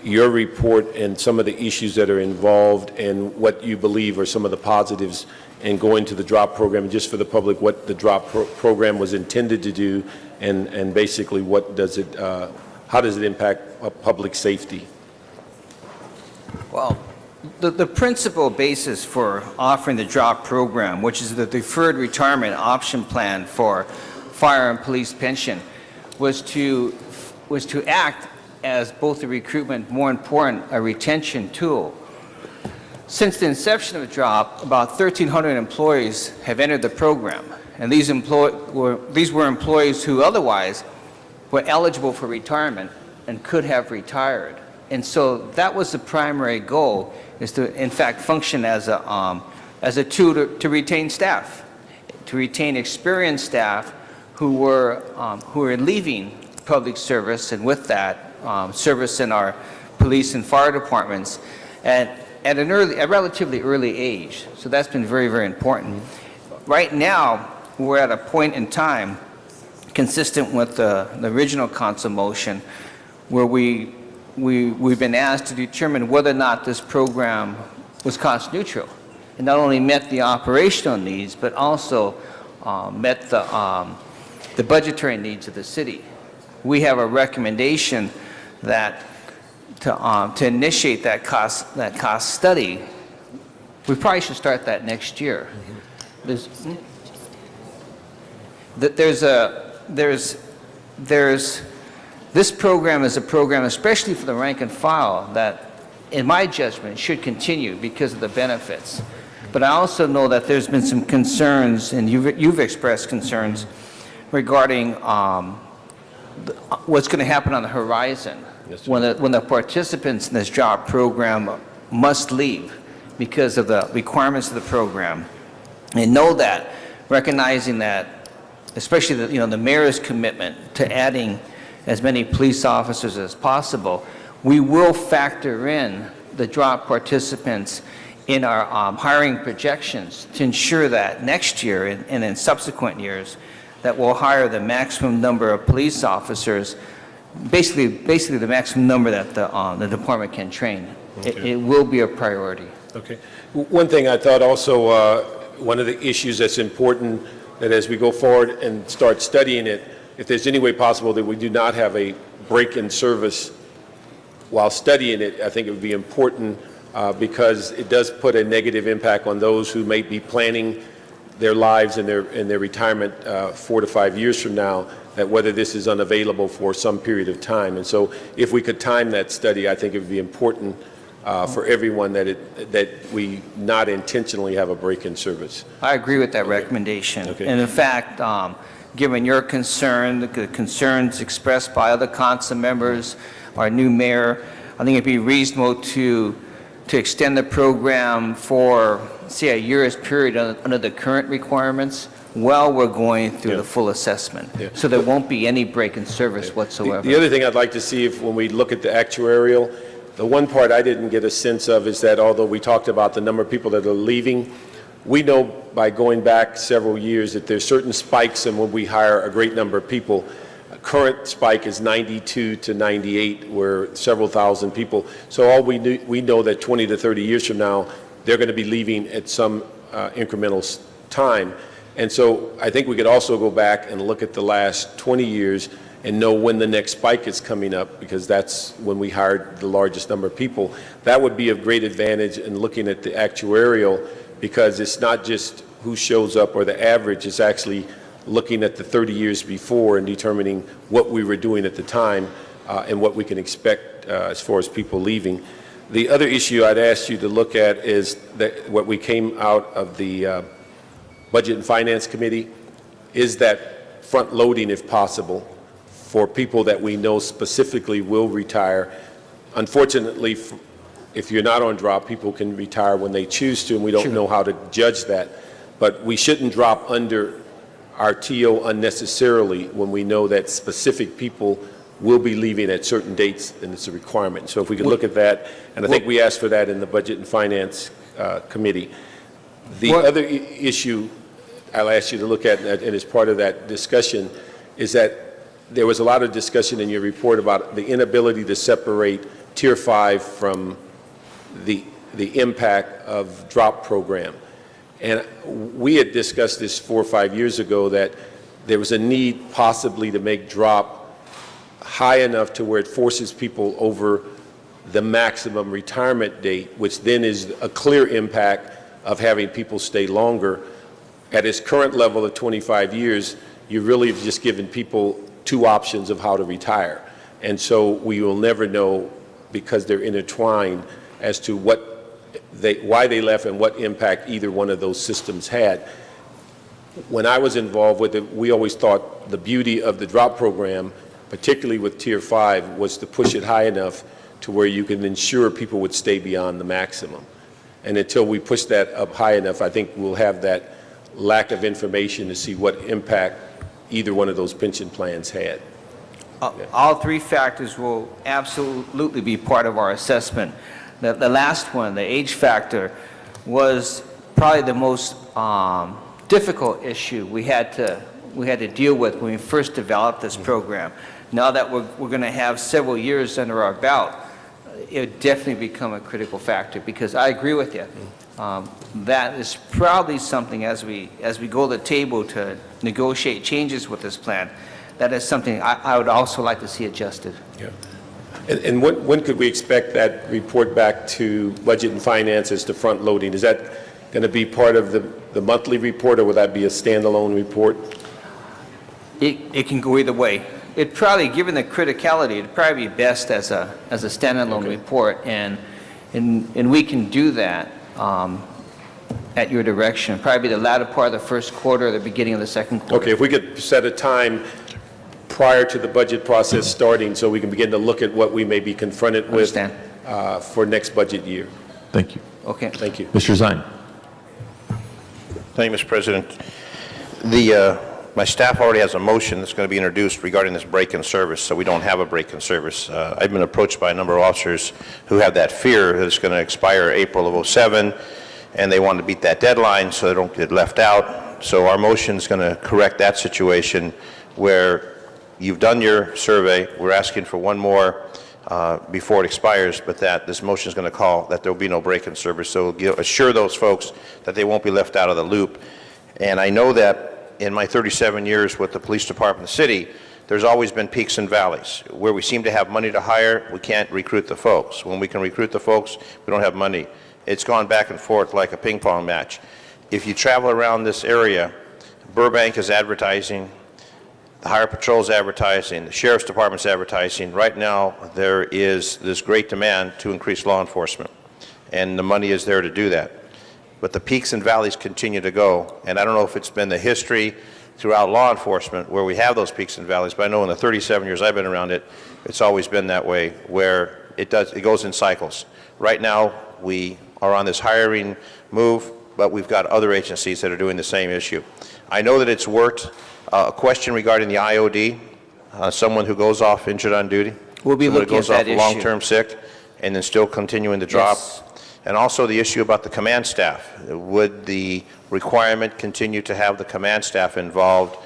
your report and some of the issues that are involved and what you believe are some of the positives in going to the DROP program, just for the public, what the DROP program was intended to do, and basically what does it, how does it impact public safety? Well, the principal basis for offering the DROP program, which is the Deferred Retirement Option Plan for fire and police pension, was to act as both a recruitment, more important, a retention tool. Since the inception of DROP, about 1,300 employees have entered the program, and these were employees who otherwise were eligible for retirement and could have retired. And so that was the primary goal, is to, in fact, function as a tool to retain staff, to retain experienced staff who were leaving public service, and with that, service in our police and fire departments at a relatively early age. So that's been very, very important. Right now, we're at a point in time, consistent with the original council motion, where we've been asked to determine whether or not this program was cost neutral. It not only met the operational needs, but also met the budgetary needs of the city. We have a recommendation that to initiate that cost study, we probably should start that next year. This program is a program, especially for the rank and file, that, in my judgment, should continue because of the benefits. But I also know that there's been some concerns, and you've expressed concerns regarding what's going to happen on the horizon when the participants in this job program must leave because of the requirements of the program. And know that, recognizing that, especially the mayor's commitment to adding as many police officers as possible, we will factor in the DROP participants in our hiring projections to ensure that next year and in subsequent years that we'll hire the maximum number of police officers, basically the maximum number that the department can train. Okay. It will be a priority. Okay. One thing I thought also, one of the issues that's important, that as we go forward and start studying it, if there's any way possible that we do not have a break in service while studying it, I think it would be important because it does put a negative impact on those who may be planning their lives and their retirement 4 to 5 years from now, that whether this is unavailable for some period of time. And so if we could time that study, I think it would be important for everyone that we not intentionally have a break in service. I agree with that recommendation. Okay. And in fact, given your concern, the concerns expressed by other council members, our new mayor, I think it'd be reasonable to extend the program for, say, a year's period under the current requirements while we're going through the full assessment. So there won't be any break in service whatsoever. The other thing I'd like to see, if when we look at the actuarial, the one part I didn't get a sense of is that although we talked about the number of people that are leaving, we know by going back several years that there's certain spikes, and when we hire a great number of people, a current spike is 92 to 98, where several thousand people. So all we know that 20 to 30 years from now, they're going to be leaving at some incremental time. And so I think we could also go back and look at the last 20 years and know when the next spike is coming up, because that's when we hired the largest number of people. That would be of great advantage in looking at the actuarial, because it's not just who shows up or the average, it's actually looking at the 30 years before and determining what we were doing at the time and what we can expect as far as people leaving. The other issue I'd ask you to look at is that what we came out of the Budget and Finance Committee is that front loading, if possible, for people that we know specifically will retire. Unfortunately, if you're not on drop, people can retire when they choose to, and we don't know how to judge that. But we shouldn't drop under our TO unnecessarily when we know that specific people will be leaving at certain dates, and it's a requirement. So if we could look at that, and I think we asked for that in the Budget and Finance Committee. The other issue I'll ask you to look at, and as part of that discussion, is that there was a lot of discussion in your report about the inability to separate Tier 5 from the impact of drop program. And we had discussed this 4 or 5 years ago, that there was a need possibly to make drop high enough to where it forces people over the maximum retirement date, which then is a clear impact of having people stay longer. At its current level of 25 years, you really have just given people 2 options of how to retire. And so we will never know, because they're intertwined, as to why they left and what impact either one of those systems had. When I was involved with it, we always thought the beauty of the drop program, particularly with Tier 5, was to push it high enough to where you can ensure people would stay beyond the maximum. And until we push that up high enough, I think we'll have that lack of information to see what impact either one of those pension plans had. All 3 factors will absolutely be part of our assessment. The last one, the age factor, was probably the most difficult issue we had to deal with when we first developed this program. Now that we're going to have several years under our belt, it would definitely become a critical factor, because I agree with you. That is probably something, as we go to the table to negotiate changes with this plan, that is something I would also like to see adjusted. Yeah. And when could we expect that report back to Budget and Finance as to front loading? Is that going to be part of the monthly report, or will that be a standalone report? It can go either way. It probably, given the criticality, it'd probably be best as a standalone report, and we can do that at your direction. Probably the latter part of the first quarter or the beginning of the second quarter. Okay, if we could set a time prior to the budget process starting, so we can begin to look at what we may be confronted with for next budget year. Thank you. Okay. Thank you. Mr. Zine. Thank you, Mr. President. My staff already has a motion that's going to be introduced regarding this break in service, so we don't have a break in service. I've been approached by a number of officers who have that fear that it's going to expire April of '07, and they want to beat that deadline so they don't get left out. So our motion is going to correct that situation, where you've done your survey. We're asking for one more before it expires, but that this motion is going to call that there will be no break-in service. So assure those folks that they won't be left out of the loop. And I know that in my 37 years with the police department of the city, there's always been peaks and valleys. Where we seem to have money to hire, we can't recruit the folks. When we can recruit the folks, we don't have money. It's gone back and forth like a ping pong match. If you travel around this area, Burbank is advertising, the Highway Patrol is advertising, the Sheriff's Department's advertising. Right now, there is this great demand to increase law enforcement, and the money is there to do that. But the peaks and valleys continue to go, and I don't know if it's been the history throughout law enforcement where we have those peaks and valleys, but I know in the 37 years I've been around it, it's always been that way, where it goes in cycles. Right now, we are on this hiring move, but we've got other agencies that are doing the same issue. I know that it's worked. A question regarding the IOD, someone who goes off injured on duty. We'll be looking at that someone who goes off issue. long-term sick and then still continuing to drop. Yes. And also the issue about the command staff. Would the requirement continue to have the command staff involved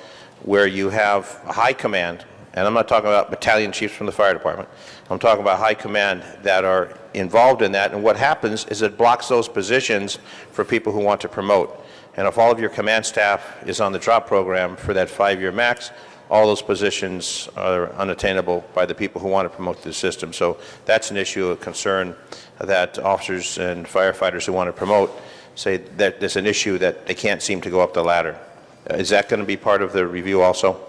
where you have a high command, and I'm not talking about battalion chiefs from the fire department, I'm talking about high command that are involved in that, and what happens is it blocks those positions for people who want to promote. And if all of your command staff is on the drop program for that 5-year max, all those positions are unattainable by the people who want to promote the system. So that's an issue of concern that officers and firefighters who want to promote say that there's an issue that they can't seem to go up the ladder. Is that going to be part of the review also?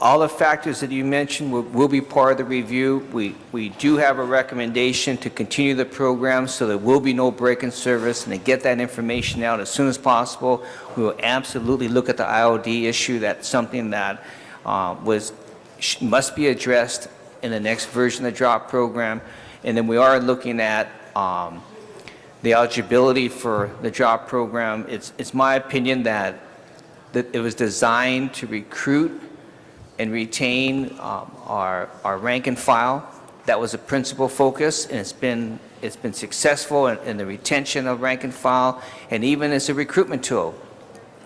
All the factors that you mentioned will be part of the review. We do have a recommendation to continue the program so there will be no break-in service and to get that information out as soon as possible. We will absolutely look at the IOD issue. That's something that must be addressed in the next version of the DROP program. And then we are looking at the eligibility for the DROP program. It's my opinion that it was designed to recruit and retain our rank and file. That was a principal focus, and it's been successful in the retention of rank and file, and even as a recruitment tool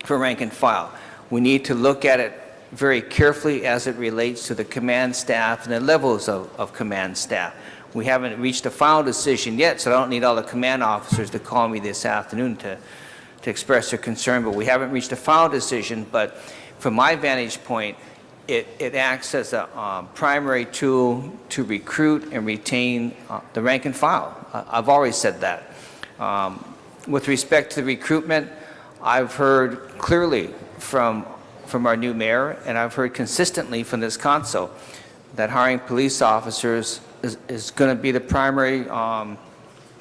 for rank and file. We need to look at it very carefully as it relates to the command staff and the levels of command staff. We haven't reached a final decision yet, so I don't need all the command officers to call me this afternoon to express their concern, but we haven't reached a final decision. But from my vantage point, it acts as a primary tool to recruit and retain the rank and file. I've always said that. With respect to the recruitment, I've heard clearly from our new mayor, and I've heard consistently from this council that hiring police officers is going to be the primary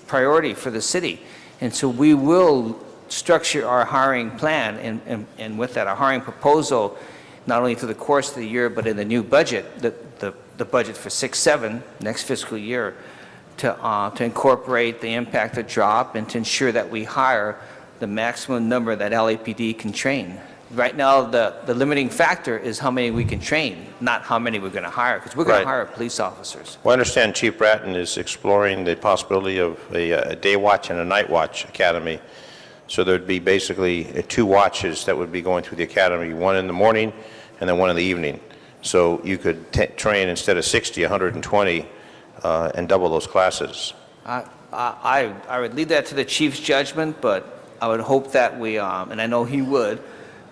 priority for the city. And so we will structure our hiring plan, and with that, our hiring proposal, not only for the course of the year, but in the new budget, the budget for 6-7, next fiscal year, to incorporate the impact of drop and to ensure that we hire the maximum number that LAPD can train. Right now, the limiting factor is how many we can train, not how many we're going to hire, because we're going to hire police officers. Well, I understand Chief Bratton is exploring the possibility of a day watch and a night watch academy. So there'd be basically 2 watches that would be going through the academy, one in the morning and then one in the evening. So you could train instead of 60, 120, and double those classes. I would leave that to the chief's judgment, but I would hope that we, and I know he would,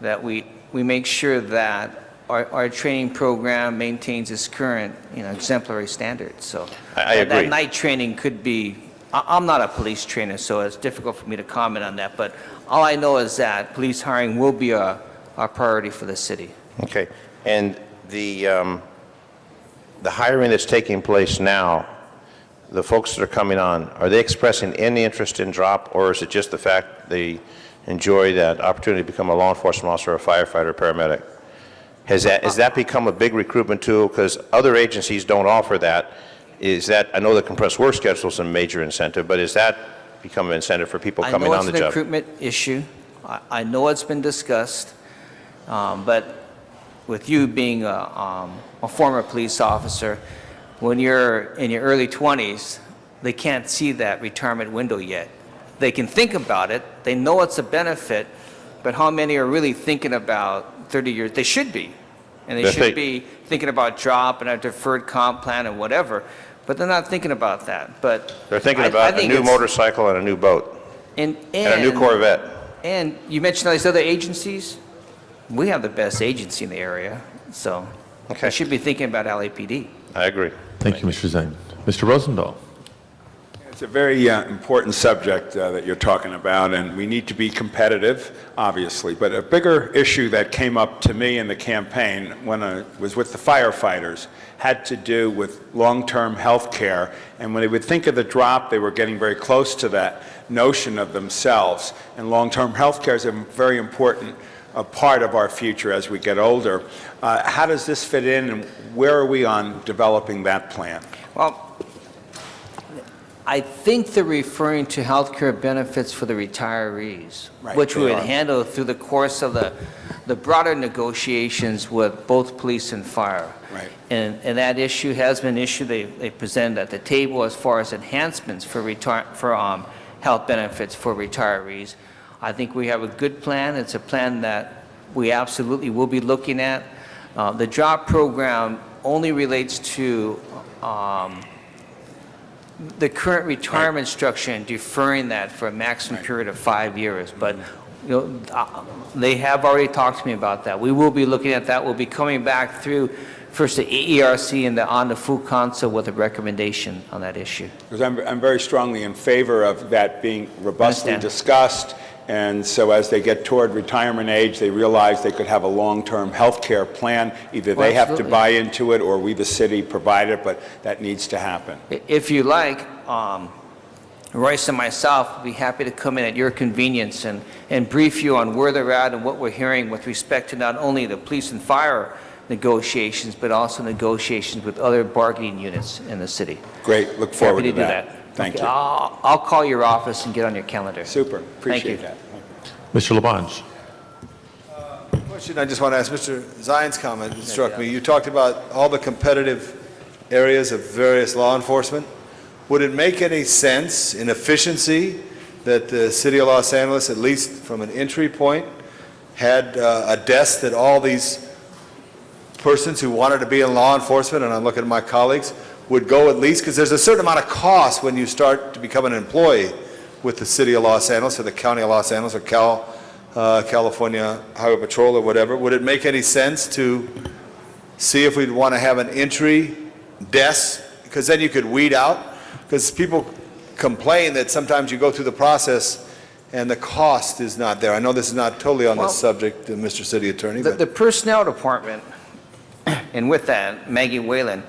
that we make sure that our training program maintains its current, exemplary standards. So I agree. That night training could be. I'm not a police trainer, so it's difficult for me to comment on that. But all I know is that police hiring will be our priority for the city. Okay. And the hiring that's taking place now, the folks that are coming on, are they expressing any interest in drop, or is it just the fact they enjoy that opportunity to become a law enforcement officer, a firefighter, or paramedic? Has that become a big recruitment tool? Because other agencies don't offer that. Is that, I know the compressed work schedule is a major incentive, but is that become an incentive for people coming on the job? I know it's an recruitment issue. I know it's been discussed, but with you being a former police officer, when you're in your early 20s, they can't see that retirement window yet. They can think about it, they know it's a benefit, but how many are really thinking about 30 years? They should be. And they should be thinking about drop and a deferred comp plan and whatever. but they're not thinking about that. But They're thinking I about a think new it's- motorcycle and a new boat, and and a new Corvette. And you mentioned all these other agencies. We have the best agency in the area, so we should be thinking about LAPD. I agree. Thank you, Mr. Zine. Mr. Rosendahl. It's a very important subject that you're talking about, and we need to be competitive, obviously. But a bigger issue that came up to me in the campaign when I was with the firefighters had to do with long-term health care. And when they would think of the drop, they were getting very close to that notion of themselves. And long-term health care is a very important part of our future as we get older. How does this fit in, and where are we on developing that plan? Well, I think they're referring to health care benefits for the retirees, Right, which we they would are. handle through the course of the broader negotiations with both police and fire. Right. And that issue has been an issue they presented at the table as far as enhancements for health benefits for retirees. I think we have a good plan. It's a plan that we absolutely will be looking at. The job program only relates to the current retirement structure and deferring that for a maximum period of 5 years. But they have already talked to me about that. We will be looking at that. We'll be coming back through first the AERC and on the Full Council with a recommendation on that issue. Because I'm very strongly in favor of that being robustly Understand. discussed, and so as they get toward retirement age, they realize they could have a long-term health care plan. Either Well, they have to absolutely. buy into it, or we, the city, provide it, but that needs to happen. If you like, Royce and myself will be happy to come in at your convenience and brief you on where they're at and what we're hearing with respect to not only the police and fire negotiations, but also negotiations with other bargaining units in the city. Great, look forward Happy to to do that. that. Thank Okay, you. I'll call your office and get on your calendar. Super, Thank appreciate you. that. Mr. Labange. Question, I just want to ask Mr. Zine's comment. It struck me. You talked about all the competitive areas of various law enforcement. Would it make any sense in efficiency that the city of Los Angeles, at least from an entry point, had a desk that all these persons who wanted to be in law enforcement, and I'm looking at my colleagues, would go at least, because there's a certain amount of cost when you start to become an employee with the city of Los Angeles or the county of Los Angeles or California Highway Patrol or whatever. Would it make any sense to see if we'd want to have an entry desk? Because then you could weed out, because people complain that sometimes you go through the process and the cost is not there. I know this is not totally on Well, this subject, Mr. City Attorney, The, but the personnel department, and with that, Maggie Whalen,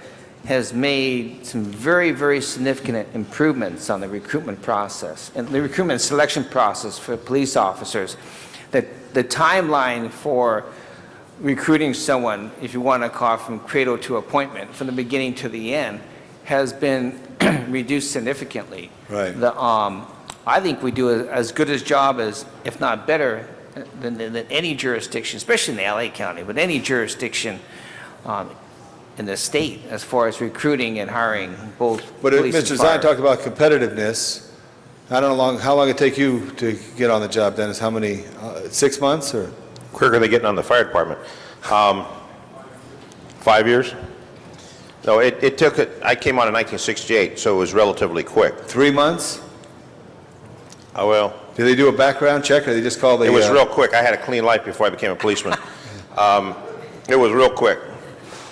has made some very, very significant improvements on the recruitment process and the recruitment selection process for police officers. That the timeline for recruiting someone, if you want to call it from cradle to appointment, from the beginning to the end, has been reduced significantly. Right. I think we do as good a job as, if not better, than any jurisdiction, especially in the LA County, but any jurisdiction in the state as far as recruiting and hiring both But police Mr. and fire. Zine talked about competitiveness. I don't know how long it take you to get on the job, Dennis? How many, 6 months or? Quicker than getting on the fire department. 5 years? No, it took, I came on in 1968, so it was relatively quick. 3 months? Oh, well. Did they do a background check or they just call the? It was real quick. I had a clean life before I became a policeman. It was real quick.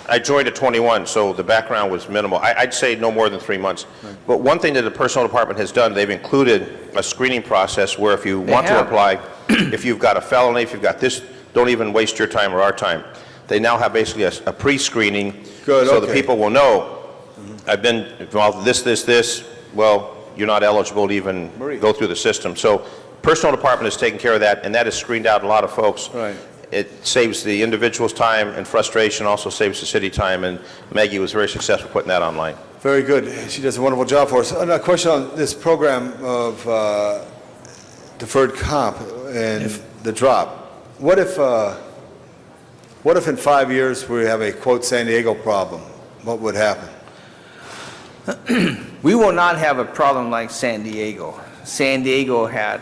I joined at 21, so the background was minimal. I'd say no more than 3 months. But one thing that the personnel department has done, they've included a screening process where if you want to have. apply, if you've got a felony, if you've got this, don't even waste your time or our time. They now have basically a pre-screening. Good, so the okay. people will know, I've been involved in this, well, you're not eligible to even go through the system. So personnel department is taking care of that, and that has screened out a lot of folks. Right. It saves the individual's time and frustration, also saves the city time, and Maggie was very successful putting that online. Very good. She does a wonderful job for us. A question on this program of deferred comp and the drop. What if in 5 years we have a, quote, San Diego problem? What would happen? We will not have a problem like San Diego. San Diego had,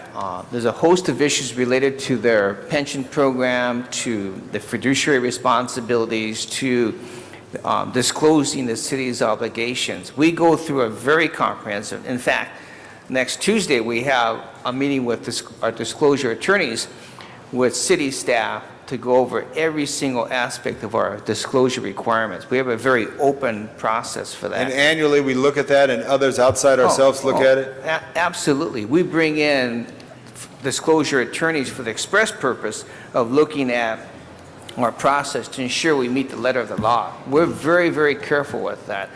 there's a host of issues related to their pension program, to the fiduciary responsibilities, to disclosing the city's obligations. We go through a very comprehensive, in fact, next Tuesday, we have a meeting with our disclosure attorneys with city staff to go over every single aspect of our disclosure requirements. We have a very open process for that. And annually, we look at that, and others outside ourselves look at it? Absolutely. We bring in disclosure attorneys for the express purpose of looking at our process to ensure we meet the letter of the law. We're very, very careful with that.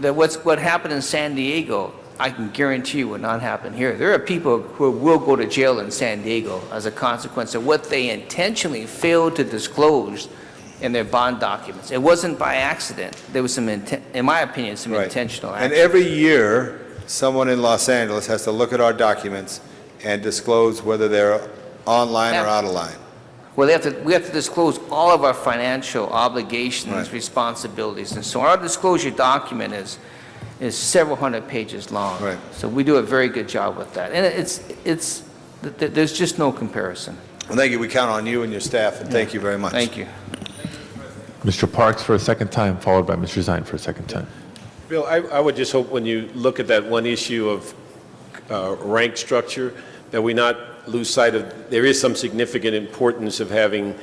What happened in San Diego, I can guarantee you will not happen here. There are people who will go to jail in San Diego as a consequence of what they intentionally failed to disclose in their bond documents. It wasn't by accident. There was some, in my opinion, some intentional action. And every year, someone in Los Angeles has to look at our documents and disclose whether they're online or out of line. Well, we have to disclose all of our financial obligations, responsibilities, and so on. Our disclosure document is several hundred pages long. Right. So we do a very good job with that. And there's just no comparison. Well, thank you. We count on you and your staff, and thank you very much. Thank you. Mr. Parks for a second time, followed by Mr. Zine for a second time. Bill, I would just hope when you look at that one issue of rank structure, that we not lose sight of, there is some significant importance of having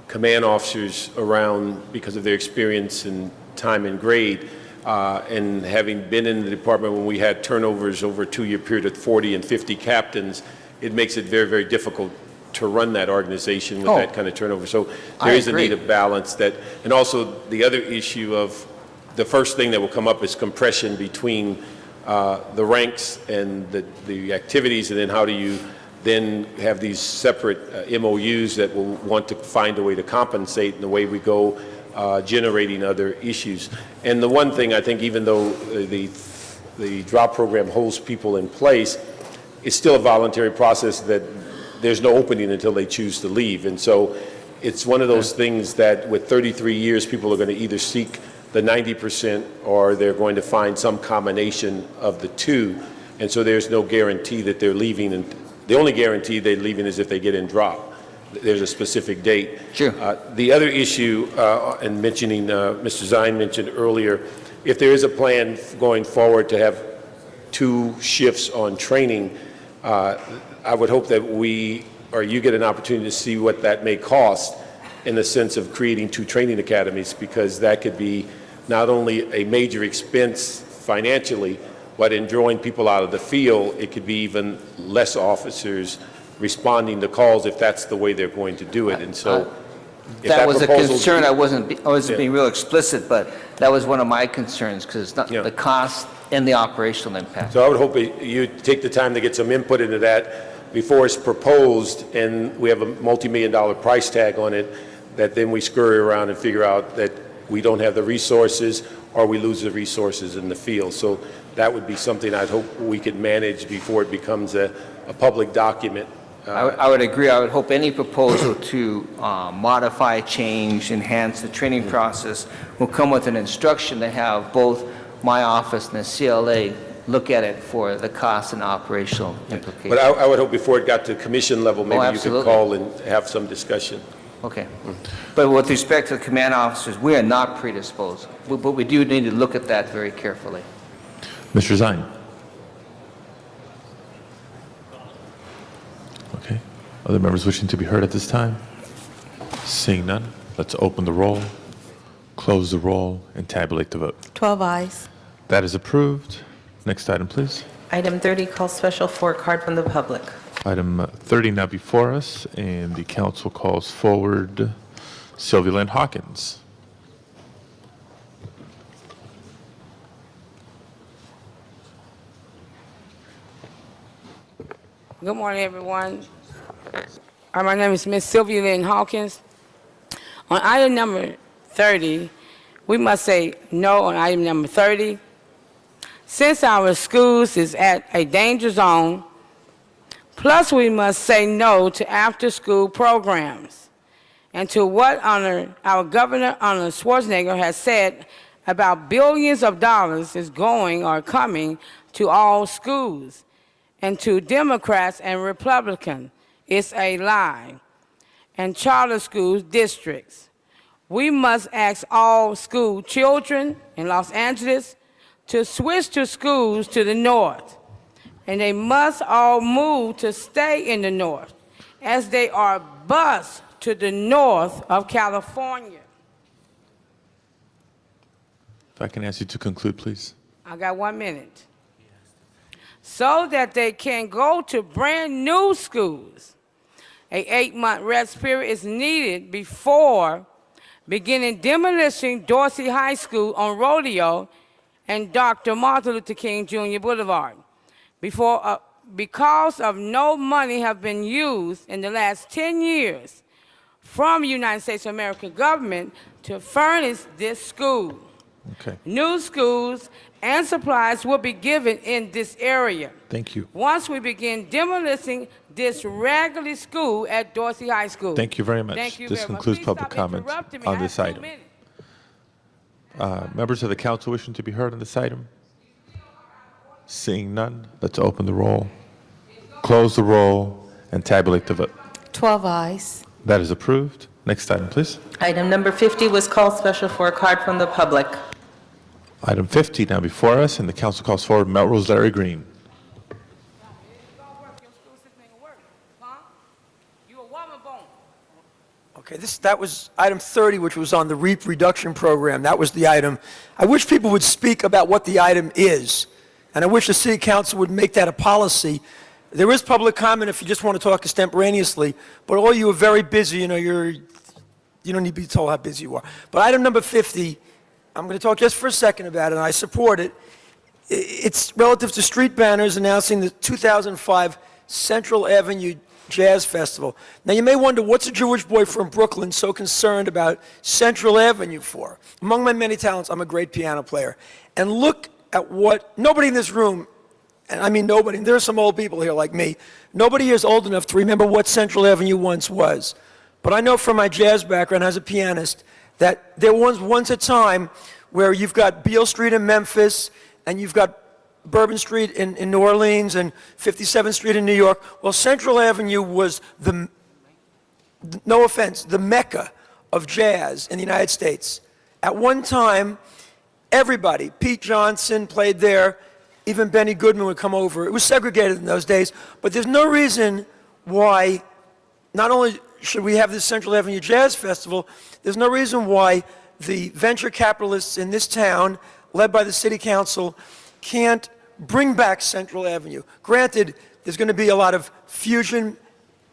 command officers around because of their experience and time and grade. And having been in the department when we had turnovers over a 2-year period of 40 and 50 captains, it makes it very, very difficult to run that organization with that kind of turnover. So there is a need of balance that, and also the other issue of the first thing that will come up is compression between the ranks and the activities, and then how do you then have these separate MOUs that will want to find a way to compensate in the way we go generating other issues. And the one thing I think, even though the drop program holds people in place, it's still a voluntary process that there's no opening until they choose to leave. And so it's one of those things that with 33 years, people are going to either seek the 90% or they're going to find some combination of the two. And so there's no guarantee that they're leaving. And the only guarantee they're leaving is if they get in drop. There's a specific date. Sure. The other issue, and mentioning, Mr. Zine mentioned earlier, if there is a plan going forward to have 2 shifts on training, I would hope that we, or you get an opportunity to see what that may cost in the sense of creating 2 training academies, because that could be not only a major expense financially, but in drawing people out of the field, it could be even less officers responding to calls if that's the way they're going to do it. And so if that was a proposal- concern. I wasn't being real explicit, but that was one of my concerns because it's not the cost and the operational impact. So I would hope you take the time to get some input into that before it's proposed and we have a multi-million-dollar price tag on it, that then we scurry around and figure out that we don't have the resources or we lose the resources in the field. So that would be something I'd hope we could manage before it becomes a public document. I would agree. I would hope any proposal to modify, change, enhance the training process will come with an instruction to have both my office and the CLA look at it for the cost and operational implications. But I would hope before it got to commission level, maybe you could absolutely. call and have some discussion. Okay. But with respect to the command officers, we are not predisposed. But we do need to look at that very carefully. Mr. Zine. Okay. Other members wishing to be heard at this time? Seeing none, let's open the roll, close the roll, and tabulate the vote. 12 ayes. That is approved. Next item, please. Item 30, call special for card from the public. Item 30 now before us, and the council calls forward Sylvia Lynn Hawkins. Good morning, everyone. My name is Miss Sylvia Lynn Hawkins. On item number 30, we must say no on item number 30. Since our schools is at a danger zone, plus we must say no to after-school programs and to what our Governor Arnold Schwarzenegger has said about billions of dollars is going or coming to all schools. And to Democrats and Republicans, it's a lie. And charter schools districts. we must ask all school children in Los Angeles to switch to schools to the north, and they must all move to stay in the north, as they are bused to the north of California. If I can ask you to conclude, please. I got 1 minute. So that they can go to brand new schools. A 8-month rest period is needed before beginning demolishing Dorsey High School on Rodeo and Dr. Martin Luther King Jr. Boulevard. Because of no money have been used in the last 10 years from the United States of America government to furnish this school. Okay. New schools and supplies will be given in this area. Thank you. Once we begin demolishing this regular school at Dorsey High School. Thank you very much. Thank you This very much. concludes Please public stop comment interrupting me. on I this have 2 item. minutes. Members of the council wishing to be heard on this item? Seeing none, let's open the roll, close the roll, and tabulate the vote. 12 ayes. That is approved. Next item, please. Item number 50 was called special for a card from the public. Item 50 now before us, and the council calls forward Melrose Larry Green. Okay, that was item 30, which was on the REAP reduction program. That was the item. I wish people would speak about what the item is, and I wish the city council would make that a policy. There is public comment if you just want to talk extemporaneously, but all you are very busy, you don't need to be told how busy you are. But item number 50, I'm going to talk just for a second about it, and I support it. It's relative to street banners announcing the 2005 Central Avenue Jazz Festival. Now, you may wonder, what's a Jewish boy from Brooklyn so concerned about Central Avenue for? Among my many talents, I'm a great piano player. And look at what, nobody in this room, and I mean nobody, there are some old people here like me, nobody here is old enough to remember what Central Avenue once was. But I know from my jazz background as a pianist that there was once a time where you've got Beale Street in Memphis, and you've got Bourbon Street in New Orleans and 57th Street in New York. Well, Central Avenue was no offense, the mecca of jazz in the United States. At one time, everybody, Pete Johnson played there, even Benny Goodman would come over. It was segregated in those days, but there's no reason why, not only should we have this Central Avenue Jazz Festival, there's no reason why the venture capitalists in this town, led by the city council, can't bring back Central Avenue. Granted, there's going to be a lot of fusion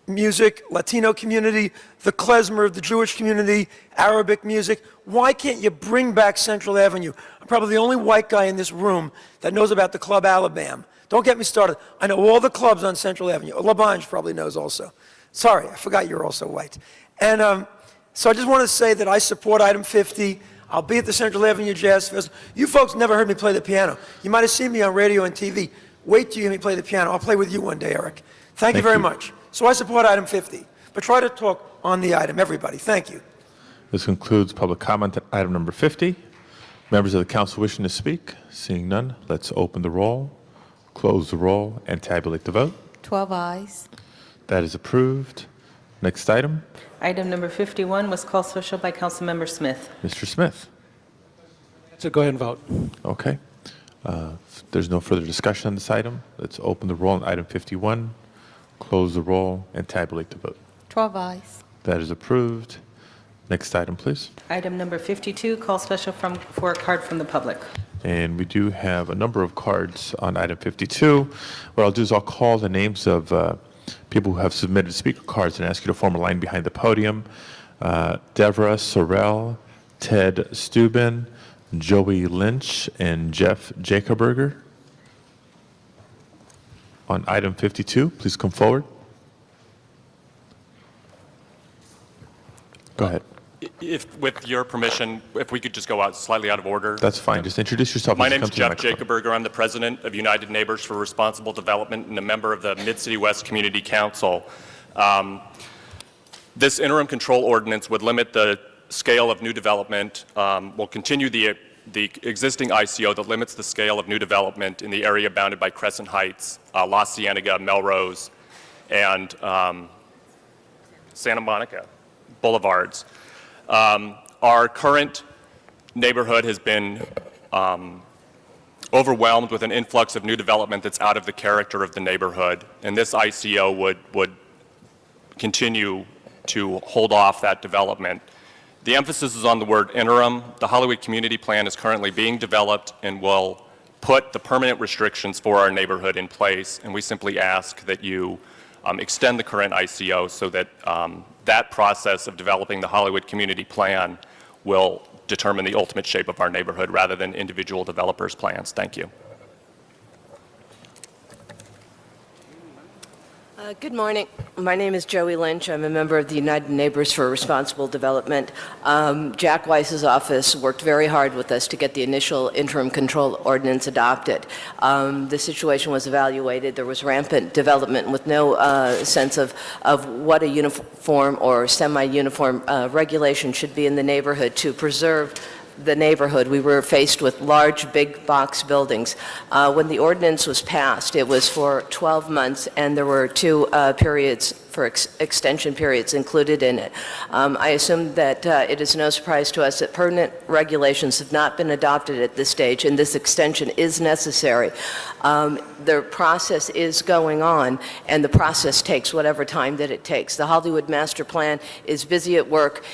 music, Latino community, the klezmer of the Jewish community, Arabic music. Why can't you bring back Central Avenue? I'm probably the only white guy in this room that knows about the Club Alabama. Don't get me started. I know all the clubs on Central Avenue. LaBange probably knows also. Sorry, I forgot you're also white. And so I just want to say that I support item 50. I'll be at the Central Avenue Jazz Festival. You folks never heard me play the piano. You might have seen me on radio and TV. Wait till you hear me play the piano. I'll play with you one day, Eric. Thank you very much. So I support item 50. But try to talk on the item, everybody. Thank you. This concludes public comment on item number 50. Members of the council wishing to speak? Seeing none, let's open the roll, close the roll, and tabulate the vote. 12 ayes. That is approved. Next item. Item number 51 was called special by Councilmember Smith. Mr. Smith. So go ahead and vote. Okay. If there's no further discussion on this item, let's open the roll on item 51, close the roll, and tabulate the vote. 12 ayes. That is approved. Next item, please. Item number 52, call special for a card from the public. And we do have a number of cards on item 52. What I'll do is I'll call the names of people who have submitted speaker cards and ask you to form a line behind the podium. Deborah Sorrell, Ted Steuben, Joey Lynch, and Jeff Jacoberger. On item 52, please come forward. Go ahead. If, with your permission, if we could just go out slightly out of order. That's fine. Just introduce yourself. My as you name is come to the Jeff microphone. Jacoberger. I'm the president of United Neighbors for Responsible Development and a member of the Mid-City West Community Council. This interim control ordinance would limit the scale of new development, will continue the existing ICO that limits the scale of new development in the area bounded by Crescent Heights, La Cienega, Melrose, and Santa Monica Boulevards. Our current neighborhood has been overwhelmed with an influx of new development that's out of the character of the neighborhood, and this ICO would continue to hold off that development. The emphasis is on the word interim. The Hollywood Community Plan is currently being developed and will put the permanent restrictions for our neighborhood in place, and we simply ask that you extend the current ICO so that that process of developing the Hollywood Community Plan will determine the ultimate shape of our neighborhood rather than individual developers' plans. Thank you. Good morning. My name is Joey Lynch. I'm a member of the United Neighbors for Responsible Development. Jack Weiss's office worked very hard with us to get the initial interim control ordinance adopted. The situation was evaluated. There was rampant development with no sense of what a uniform or semi-uniform regulation should be in the neighborhood to preserve the neighborhood. We were faced with large, big box buildings. When the ordinance was passed, it was for 12 months, and there were two periods for extension periods included in it. I assume that it is no surprise to us that permanent regulations have not been adopted at this stage, and this extension is necessary. The process is going on, and the process takes whatever time that it takes. The Hollywood Master Plan is busy at work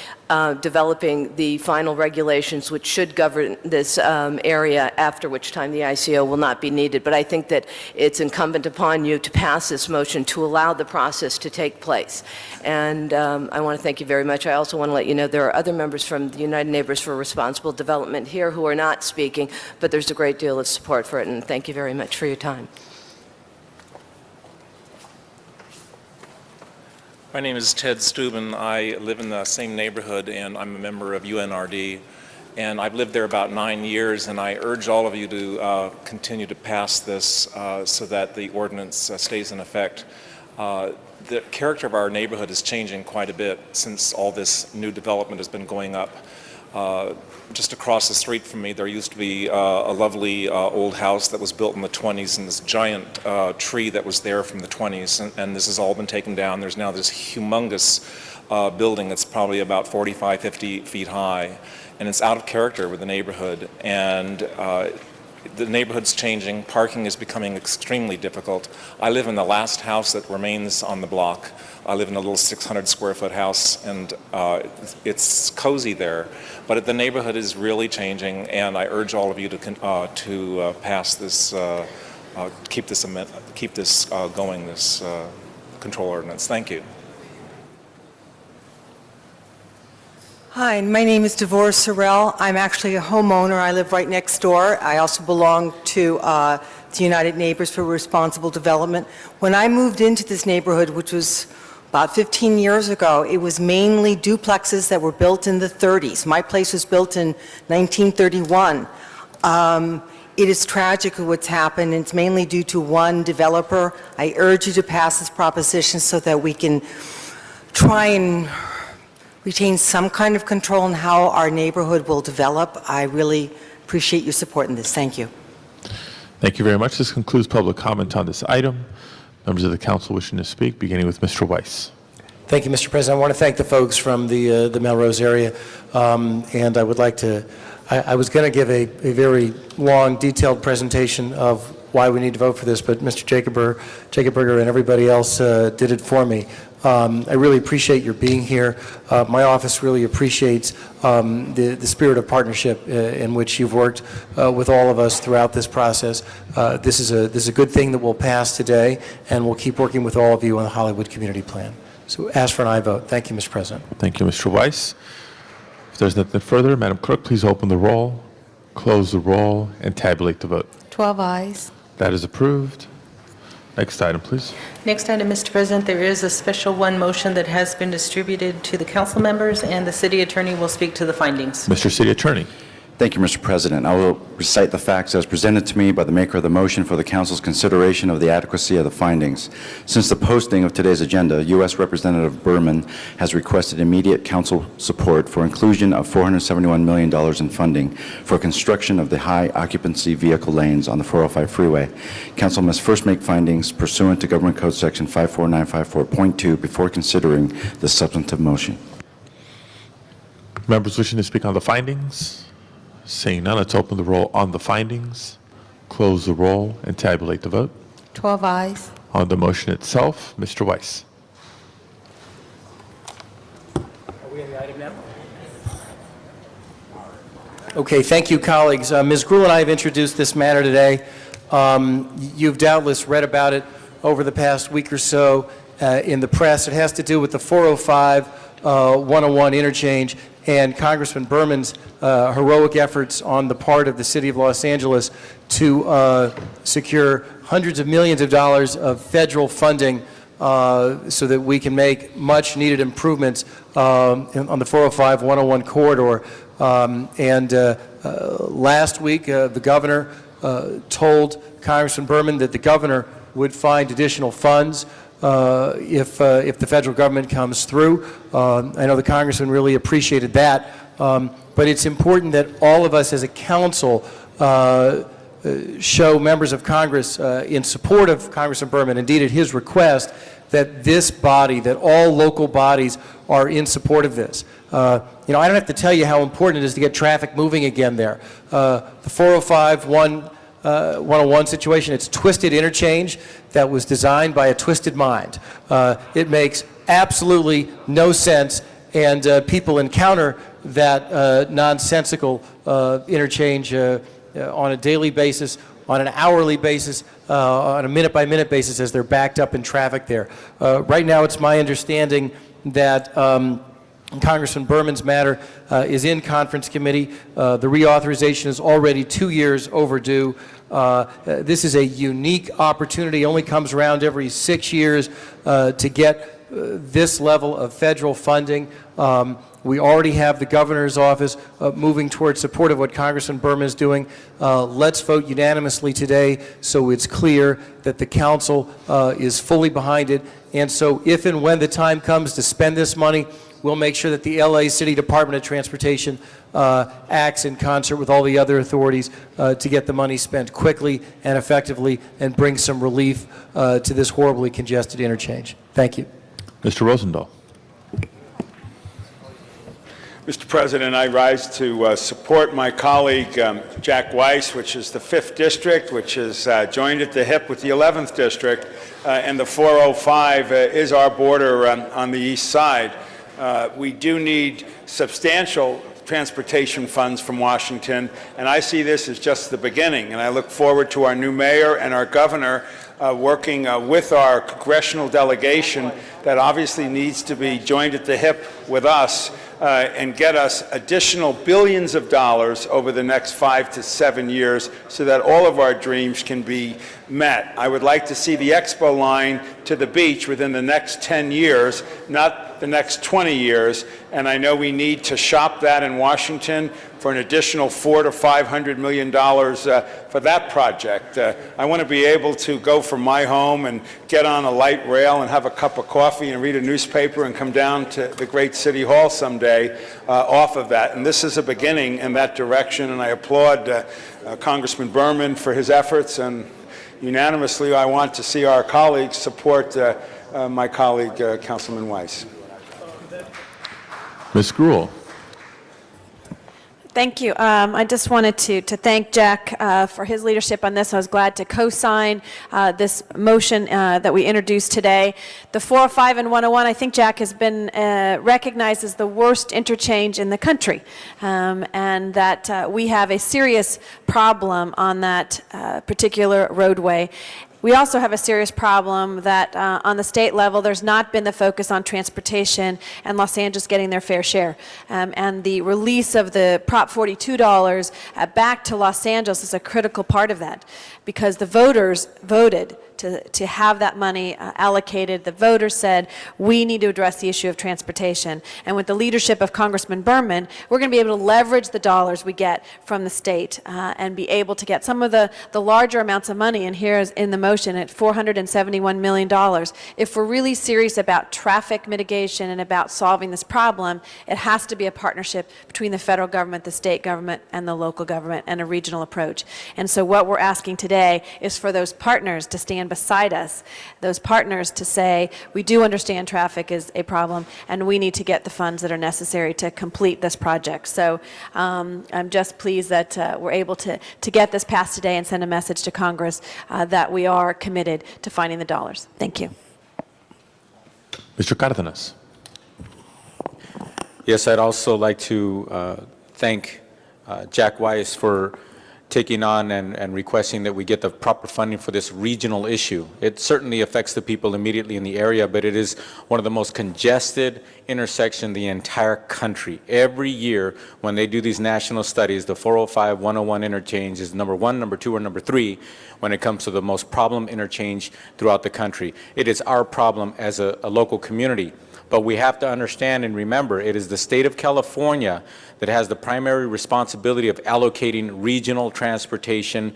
developing the final regulations which should govern this area, after which time the ICO will not be needed. But I think that it's incumbent upon you to pass this motion to allow the process to take place. And I want to thank you very much. I also want to let you know there are other members from the United Neighbors for Responsible Development here who are not speaking, but there's a great deal of support for it, and thank you very much for your time. My name is Ted Steuben. I live in the same neighborhood, and I'm a member of UNRD. And I've lived there about 9 years, and I urge all of you to continue to pass this so that the ordinance stays in effect. The character of our neighborhood is changing quite a bit since all this new development has been going up. Just across the street from me, there used to be a lovely old house that was built in the 20s, and this giant tree that was there from the 20s, and this has all been taken down. There's now this humongous building that's probably about 45, 50 feet high, and it's out of character with the neighborhood. And the neighborhood's changing. Parking is becoming extremely difficult. I live in the last house that remains on the block. I live in a little 600 square foot house, and it's cozy there. But the neighborhood is really changing, and I urge all of you to pass this, keep this going, this control ordinance. Thank you. Hi, my name is Devorah Sorrell. I'm actually a homeowner. I live right next door. I also belong to the United Neighbors for Responsible Development. When I moved into this neighborhood, which was about 15 years ago, it was mainly duplexes that were built in the 30s. My place was built in 1931. It is tragic what's happened, and it's mainly due to one developer. I urge you to pass this proposition so that we can try and retain some kind of control on how our neighborhood will develop. I really appreciate your support in this. Thank you. Thank you very much. This concludes public comment on this item. Members of the council wishing to speak, beginning with Mr. Weiss. Thank you, Mr. President. I want to thank the folks from the Melrose area, and I would like to, I was going to give a very long, detailed presentation of why we need to vote for this, but Mr. Jacoberger and everybody else did it for me. I really appreciate your being here. My office really appreciates the spirit of partnership in which you've worked with all of us throughout this process. This is a good thing that will pass today, and we'll keep working with all of you on the Hollywood Community Plan. So ask for an aye vote. Thank you, Mr. President. Thank you, Mr. Weiss. If there's nothing further, Madam Clerk, please open the roll, close the roll, and tabulate the vote. 12 ayes. That is approved. Next item, please. Next item, Mr. President, there is a special one motion that has been distributed to the council members, and the city attorney will speak to the findings. Mr. City Attorney. Thank you, Mr. President. I will recite the facts as presented to me by the maker of the motion for the council's consideration of the adequacy of the findings. Since the posting of today's agenda, U.S. Representative Berman has requested immediate council support for inclusion of $471 million in funding for construction of the high occupancy vehicle lanes on the 405 freeway. Council must first make findings pursuant to Government Code Section 54954.2 before considering the substantive motion. Members wishing to speak on the findings? Seeing none, let's open the roll on the findings, close the roll, and tabulate the vote. 12 ayes. On the motion itself, Mr. Weiss. Are we on the item now? Okay, thank you, colleagues. Ms. Gruhl and I have introduced this matter today. You've doubtless read about it over the past week or so in the press. It has to do with the 405-101 interchange and Congressman Berman's heroic efforts on the part of the City of Los Angeles to secure hundreds of millions of dollars of federal funding so that we can make much-needed improvements on the 405-101 corridor. Last week, the governor told Congressman Berman that the governor would find additional funds if the federal government comes through. I know the congressman really appreciated that, but it's important that all of us as a council show members of Congress in support of Congressman Berman, indeed at his request, that this body, that all local bodies are in support of this. I don't have to tell you how important it is to get traffic moving again there. The 405-101 situation, it's twisted interchange that was designed by a twisted mind. It makes absolutely no sense, and people encounter that nonsensical interchange on a daily basis, on an hourly basis, on a minute-by-minute basis as they're backed up in traffic there. Right now, it's my understanding that Congressman Berman's matter is in conference committee. The reauthorization is already 2 years overdue. This is a unique opportunity, only comes around every 6 years to get this level of federal funding. We already have the governor's office moving towards support of what Congressman Berman is doing. Let's vote unanimously today so it's clear that the council is fully behind it. And so if and when the time comes to spend this money, we'll make sure that the LA City Department of Transportation acts in concert with all the other authorities to get the money spent quickly and effectively and bring some relief to this horribly congested interchange. Thank you. Mr. Rosendahl. Mr. President, I rise to support my colleague Jack Weiss, which is the 5th District, which is joined at the hip with the 11th District, and the 405 is our border on the east side. We do need substantial transportation funds from Washington, and I see this as just the beginning, and I look forward to our new mayor and our governor working with our congressional delegation that obviously needs to be joined at the hip with us and get us additional billions of dollars over the next 5 to 7 years so that all of our dreams can be met. I would like to see the Expo line to the beach within the next 10 years, not the next 20 years, and I know we need to shop that in Washington for an additional $400 to $500 million for that project. I want to be able to go from my home and get on a light rail and have a cup of coffee and read a newspaper and come down to the great City Hall someday off of that. And this is a beginning in that direction, and I applaud Congressman Berman for his efforts, and unanimously I want to see our colleagues support my colleague, Councilman Weiss. Ms. Gruhl. Thank you. I just wanted to thank Jack for his leadership on this. I was glad to co-sign this motion that we introduced today. The 405 and 101, I think Jack has been recognized as the worst interchange in the country, and that we have a serious problem on that particular roadway. We also have a serious problem that on the state level, there's not been the focus on transportation and Los Angeles getting their fair share. And the release of the Prop 42 dollars back to Los Angeles is a critical part of that, because the voters voted to have that money allocated. The voters said, we need to address the issue of transportation. And with the leadership of Congressman Berman, we're going to be able to leverage the dollars we get from the state and be able to get some of the larger amounts of money. And here is in the motion at $471 million. If we're really serious about traffic mitigation and about solving this problem, it has to be a partnership between the federal government, the state government, and the local government, and a regional approach. And so what we're asking today is for those partners to stand beside us, those partners to say, we do understand traffic is a problem, and we need to get the funds that are necessary to complete this project. So I'm just pleased that we're able to get this passed today and send a message to Congress that we are committed to finding the dollars. Thank you. Mr. Cardenas. Yes, I'd also like to thank Jack Weiss for taking on and requesting that we get the proper funding for this regional issue. It certainly affects the people immediately in the area, but it is one of the most congested intersections in the entire country. Every year when they do these national studies, the 405-101 interchange is number 1, number 2, or number 3 when it comes to the most problem interchange throughout the country. It is our problem as a local community. But we have to understand and remember, it is the state of California that has the primary responsibility of allocating regional transportation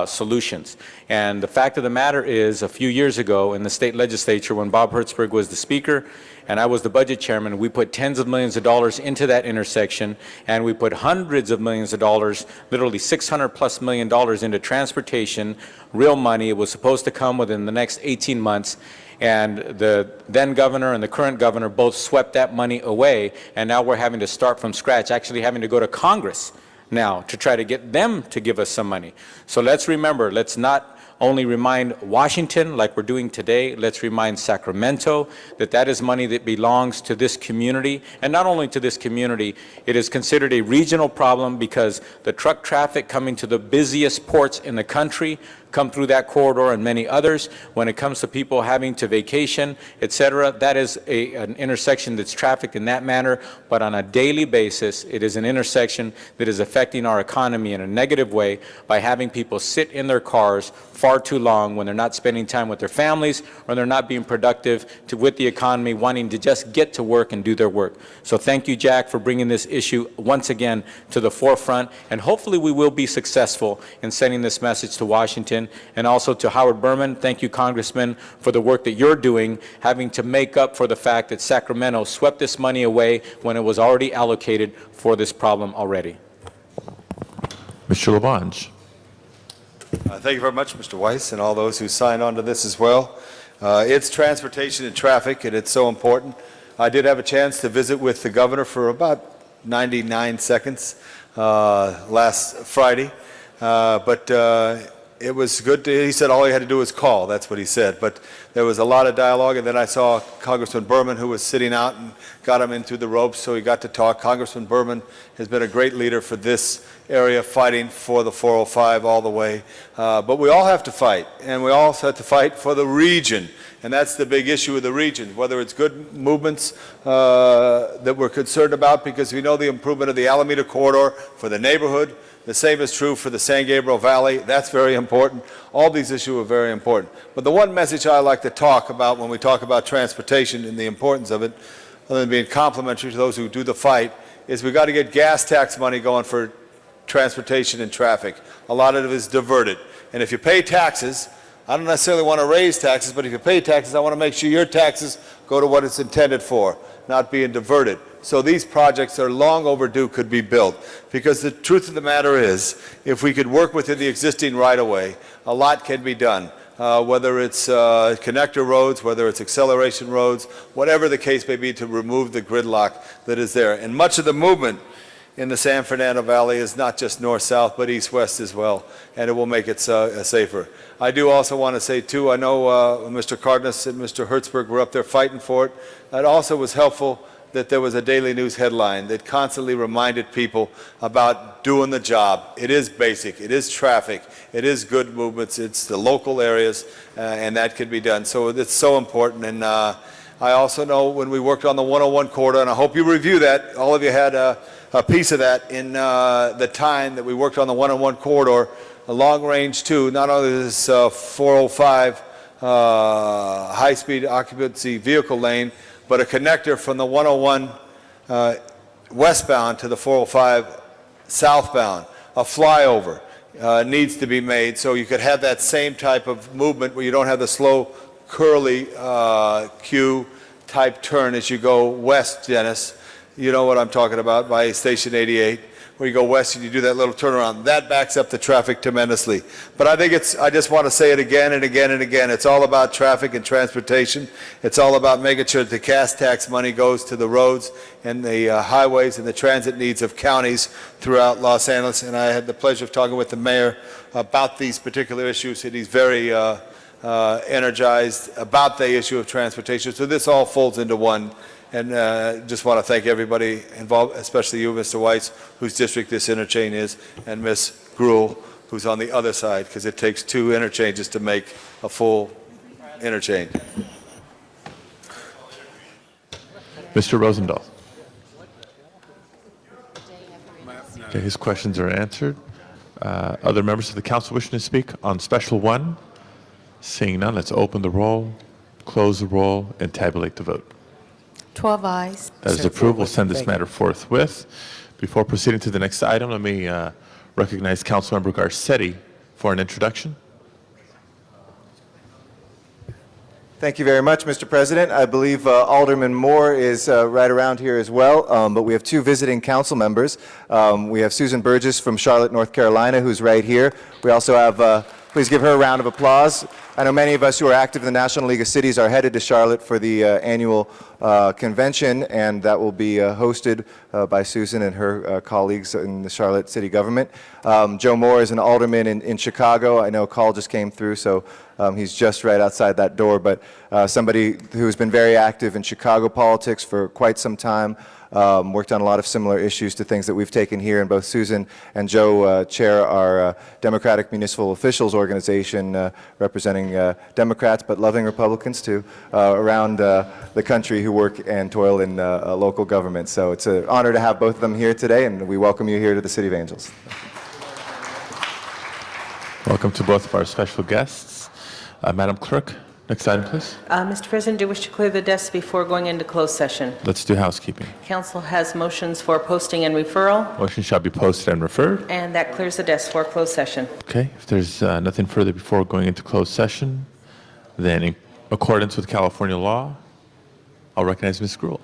solutions. And the fact of the matter is, a few years ago in the state legislature, when Bob Hertzberg was the speaker and I was the budget chairman, we put tens of millions of dollars into that intersection, and we put hundreds of millions of dollars, literally $600+ million into transportation, real money. It was supposed to come within the next 18 months. And the then governor and the current governor both swept that money away, and now we're having to start from scratch, actually having to go to Congress now to try to get them to give us some money. So let's remember, let's not only remind Washington like we're doing today, let's remind Sacramento that that is money that belongs to this community, and not only to this community, it is considered a regional problem because the truck traffic coming to the busiest ports in the country come through that corridor and many others. When it comes to people having to vacation, etc., that is an intersection that's trafficked in that manner, but on a daily basis, it is an intersection that is affecting our economy in a negative way by having people sit in their cars far too long when they're not spending time with their families or they're not being productive with the economy, wanting to just get to work and do their work. So thank you, Jack, for bringing this issue once again to the forefront, and hopefully we will be successful in sending this message to Washington. And also to Howard Berman, thank you, Congressman, for the work that you're doing, having to make up for the fact that Sacramento swept this money away when it was already allocated for this problem already. Mr. Labange. Thank you very much, Mr. Weiss, and all those who signed on to this as well. It's transportation and traffic, and it's so important. I did have a chance to visit with the governor for about 99 seconds last Friday, but it was good. He said all he had to do was call. That's what he said. But there was a lot of dialogue, and then I saw Congressman Berman, who was sitting out, and got him in through the ropes, so he got to talk. Congressman Berman has been a great leader for this area, fighting for the 405 all the way. But we all have to fight, and we also have to fight for the region. And that's the big issue with the region, whether it's good movements that we're concerned about, because we know the improvement of the Alameda Corridor for the neighborhood. The same is true for the San Gabriel Valley. That's very important. All these issues are very important. But the one message I like to talk about when we talk about transportation and the importance of it, other than being complimentary to those who do the fight, is we've got to get gas tax money going for transportation and traffic. A lot of it is diverted. And if you pay taxes, I don't necessarily want to raise taxes, but if you pay taxes, I want to make sure your taxes go to what it's intended for, not being diverted. So these projects are long overdue, could be built. Because the truth of the matter is, if we could work within the existing right-of-way, a lot can be done. Whether it's connector roads, whether it's acceleration roads, whatever the case may be, to remove the gridlock that is there. And much of the movement in the San Fernando Valley is not just north-south, but east-west as well, and it will make it safer. I do also want to say, too, I know Mr. Cardenas and Mr. Hertzberg were up there fighting for it. It also was helpful that there was a daily news headline that constantly reminded people about doing the job. It is basic, it is traffic, it is good movements, it's the local areas, and that can be done. So it's so important. And I also know when we worked on the 101 corridor, and I hope you review that, all of you had a piece of that in the time that we worked on the 101 corridor, a long range too, not only this 405 high-speed occupancy vehicle lane, but a connector from the 101 westbound to the 405 southbound, a flyover. needs to be made, so you could have that same type of movement where you don't have the slow, curly Q-type turn as you go west, Dennis. You know what I'm talking about, by Station 88, where you go west and you do that little turnaround. That backs up the traffic tremendously. But I think I just want to say it again and again and again. It's all about traffic and transportation. It's all about making sure that the gas tax money goes to the roads and the highways and the transit needs of counties throughout Los Angeles. And I had the pleasure of talking with the mayor about these particular issues, and he's very energized about the issue of transportation. So this all folds into one. And just want to thank everybody involved, especially you, Mr. Weiss, whose district this interchange is, and Ms. Gruhl, who's on the other side, because it takes two interchanges to make a full interchange. Mr. Rosendahl. Okay, his questions are answered. Other members of the council wishing to speak on Special 1? Seeing none, let's open the roll, close the roll, and tabulate the vote. 12 ayes. That is approved. We'll send this matter forthwith. Before proceeding to the next item, let me recognize Councilmember Garcetti for an introduction. Thank you very much, Mr. President. I believe Alderman Moore is right around here as well, but we have two visiting council members. We have Susan Burgess from Charlotte, North Carolina, who's right here. We also have, please give her a round of applause. I know many of us who are active in the National League of Cities are headed to Charlotte for the annual convention, and that will be hosted by Susan and her colleagues in the Charlotte city government. Joe Moore is an alderman in Chicago. I know a call just came through, so he's just right outside that door, but somebody who's been very active in Chicago politics for quite some time. Worked on a lot of similar issues to things that we've taken here, and both Susan and Joe chair our Democratic Municipal Officials Organization, representing Democrats but loving Republicans too, around the country who work and toil in local government. So it's an honor to have both of them here today, and we welcome you here to the City of Angels. Welcome to both of our special guests. Madam Clerk, next item, please. Mr. President, do you wish to clear the desks before going into closed session? Let's do housekeeping. Council has motions for posting and referral, Motion shall be posted and referred. and that clears the desk for closed session. Okay, if there's nothing further before going into closed session, then in accordance with California law, I'll recognize Ms. Gruhl.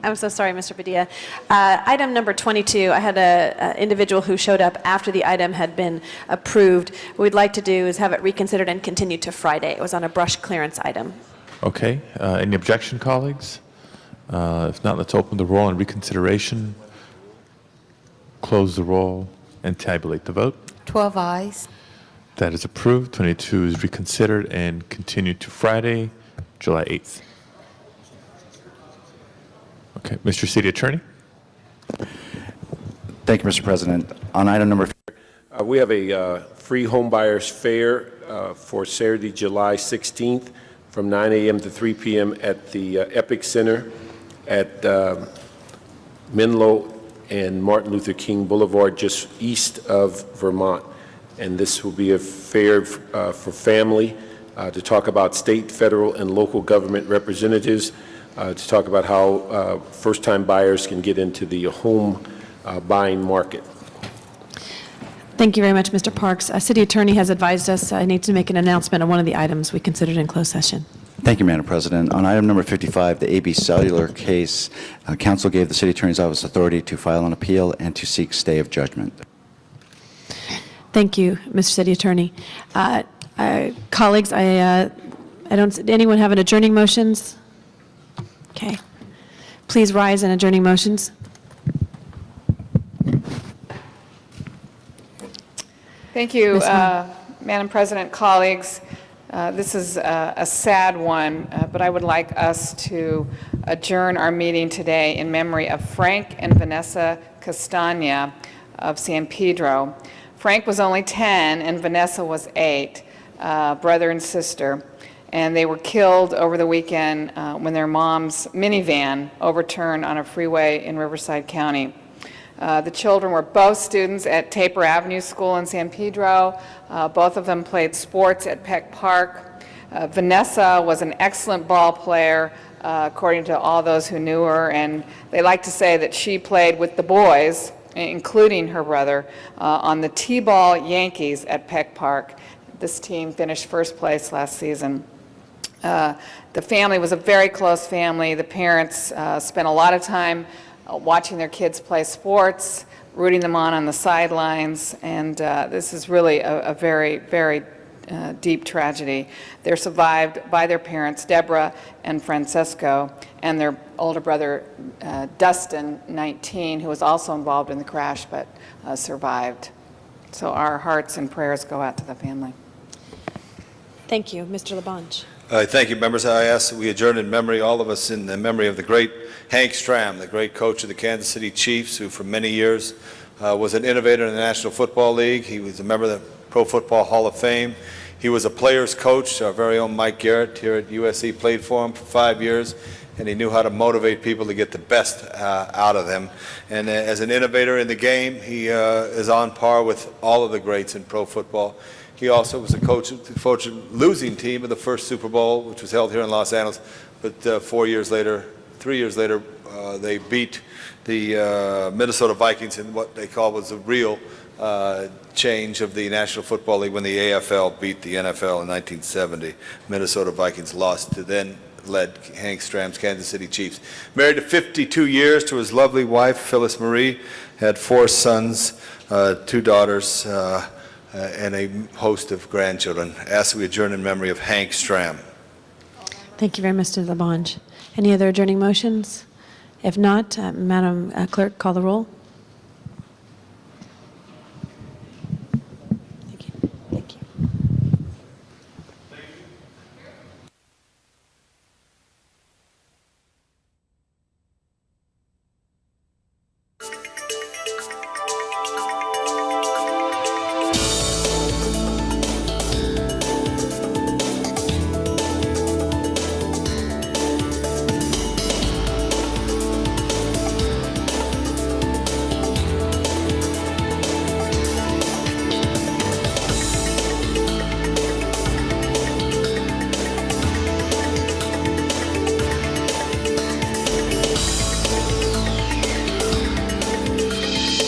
I'm so sorry, Mr. Padilla. Item number 22, I had an individual who showed up after the item had been approved. What we'd like to do is have it reconsidered and continued to Friday. It was on a brush clearance item. Okay, any objection, colleagues? If not, let's open the roll on reconsideration, close the roll, and tabulate the vote. 12 ayes. That is approved. 22 is reconsidered and continued to Friday, July 8th. Okay, Mr. City Attorney. Thank you, Mr. President. On item number We have a free home buyers fair for Saturday, July 16th from 9 a.m. to 3 p.m. at the Epic Center at Menlo and Martin Luther King Boulevard, just east of Vermont. And this will be a fair for family to talk about state, federal, and local government representatives, to talk about how first-time buyers can get into the home buying market. Thank you very much, Mr. Parks. City Attorney has advised us I need to make an announcement on one of the items we considered in closed session. Thank you, Madam President. On item number 55, the AB Cellular case, Council gave the City Attorney's Office authority to file an appeal and to seek stay of judgment. Thank you, Mr. City Attorney. Colleagues, I don't. Anyone have an adjourning motions? Okay. Please rise in adjourning motions. Thank you, Madam President, colleagues. This is a sad one, but I would like us to adjourn our meeting today in memory of Frank and Vanessa Castagna of San Pedro. Frank was only 10 and Vanessa was 8, brother and sister, and they were killed over the weekend when their mom's minivan overturned on a freeway in Riverside County. The children were both students at Taper Avenue School in San Pedro. Both of them played sports at Peck Park. Vanessa was an excellent ball player, according to all those who knew her, and they like to say that she played with the boys including her brother, on the T-ball Yankees at Peck Park. This team finished first place last season. The family was a very close family. The parents spent a lot of time watching their kids play sports, rooting them on the sidelines, and this is really a very, very deep tragedy. They're survived by their parents, Deborah and Francesco, and their older brother, Dustin, 19, who was also involved in the crash but survived. So our hearts and prayers go out to the family. Thank you. Mr. Labange. Thank you, members. I ask that we adjourn in memory, all of us, in the memory of the great Hank Stram, the great coach of the Kansas City Chiefs, who for many years was an innovator in the National Football League. He was a member of the Pro Football Hall of Fame. He was a player's coach. Our very own Mike Garrett here at USC played for him for 5 years, and he knew how to motivate people to get the best out of them. And as an innovator in the game, he is on par with all of the greats in pro football. He also was a coach of the losing team of the first Super Bowl, which was held here in Los Angeles. But 3 years later, they beat the Minnesota Vikings in what they call was a real change of the National Football League when the AFL beat the NFL in 1970. Minnesota Vikings lost to then-led Hank Stram's Kansas City Chiefs. Married to 52 years to his lovely wife, Phyllis Marie, had 4 sons, 2 daughters, and a host of grandchildren. Ask that we adjourn in memory of Hank Stram. Thank you very much, Mr. Labange. Any other adjourning motions? If not, Madam Clerk, call the roll.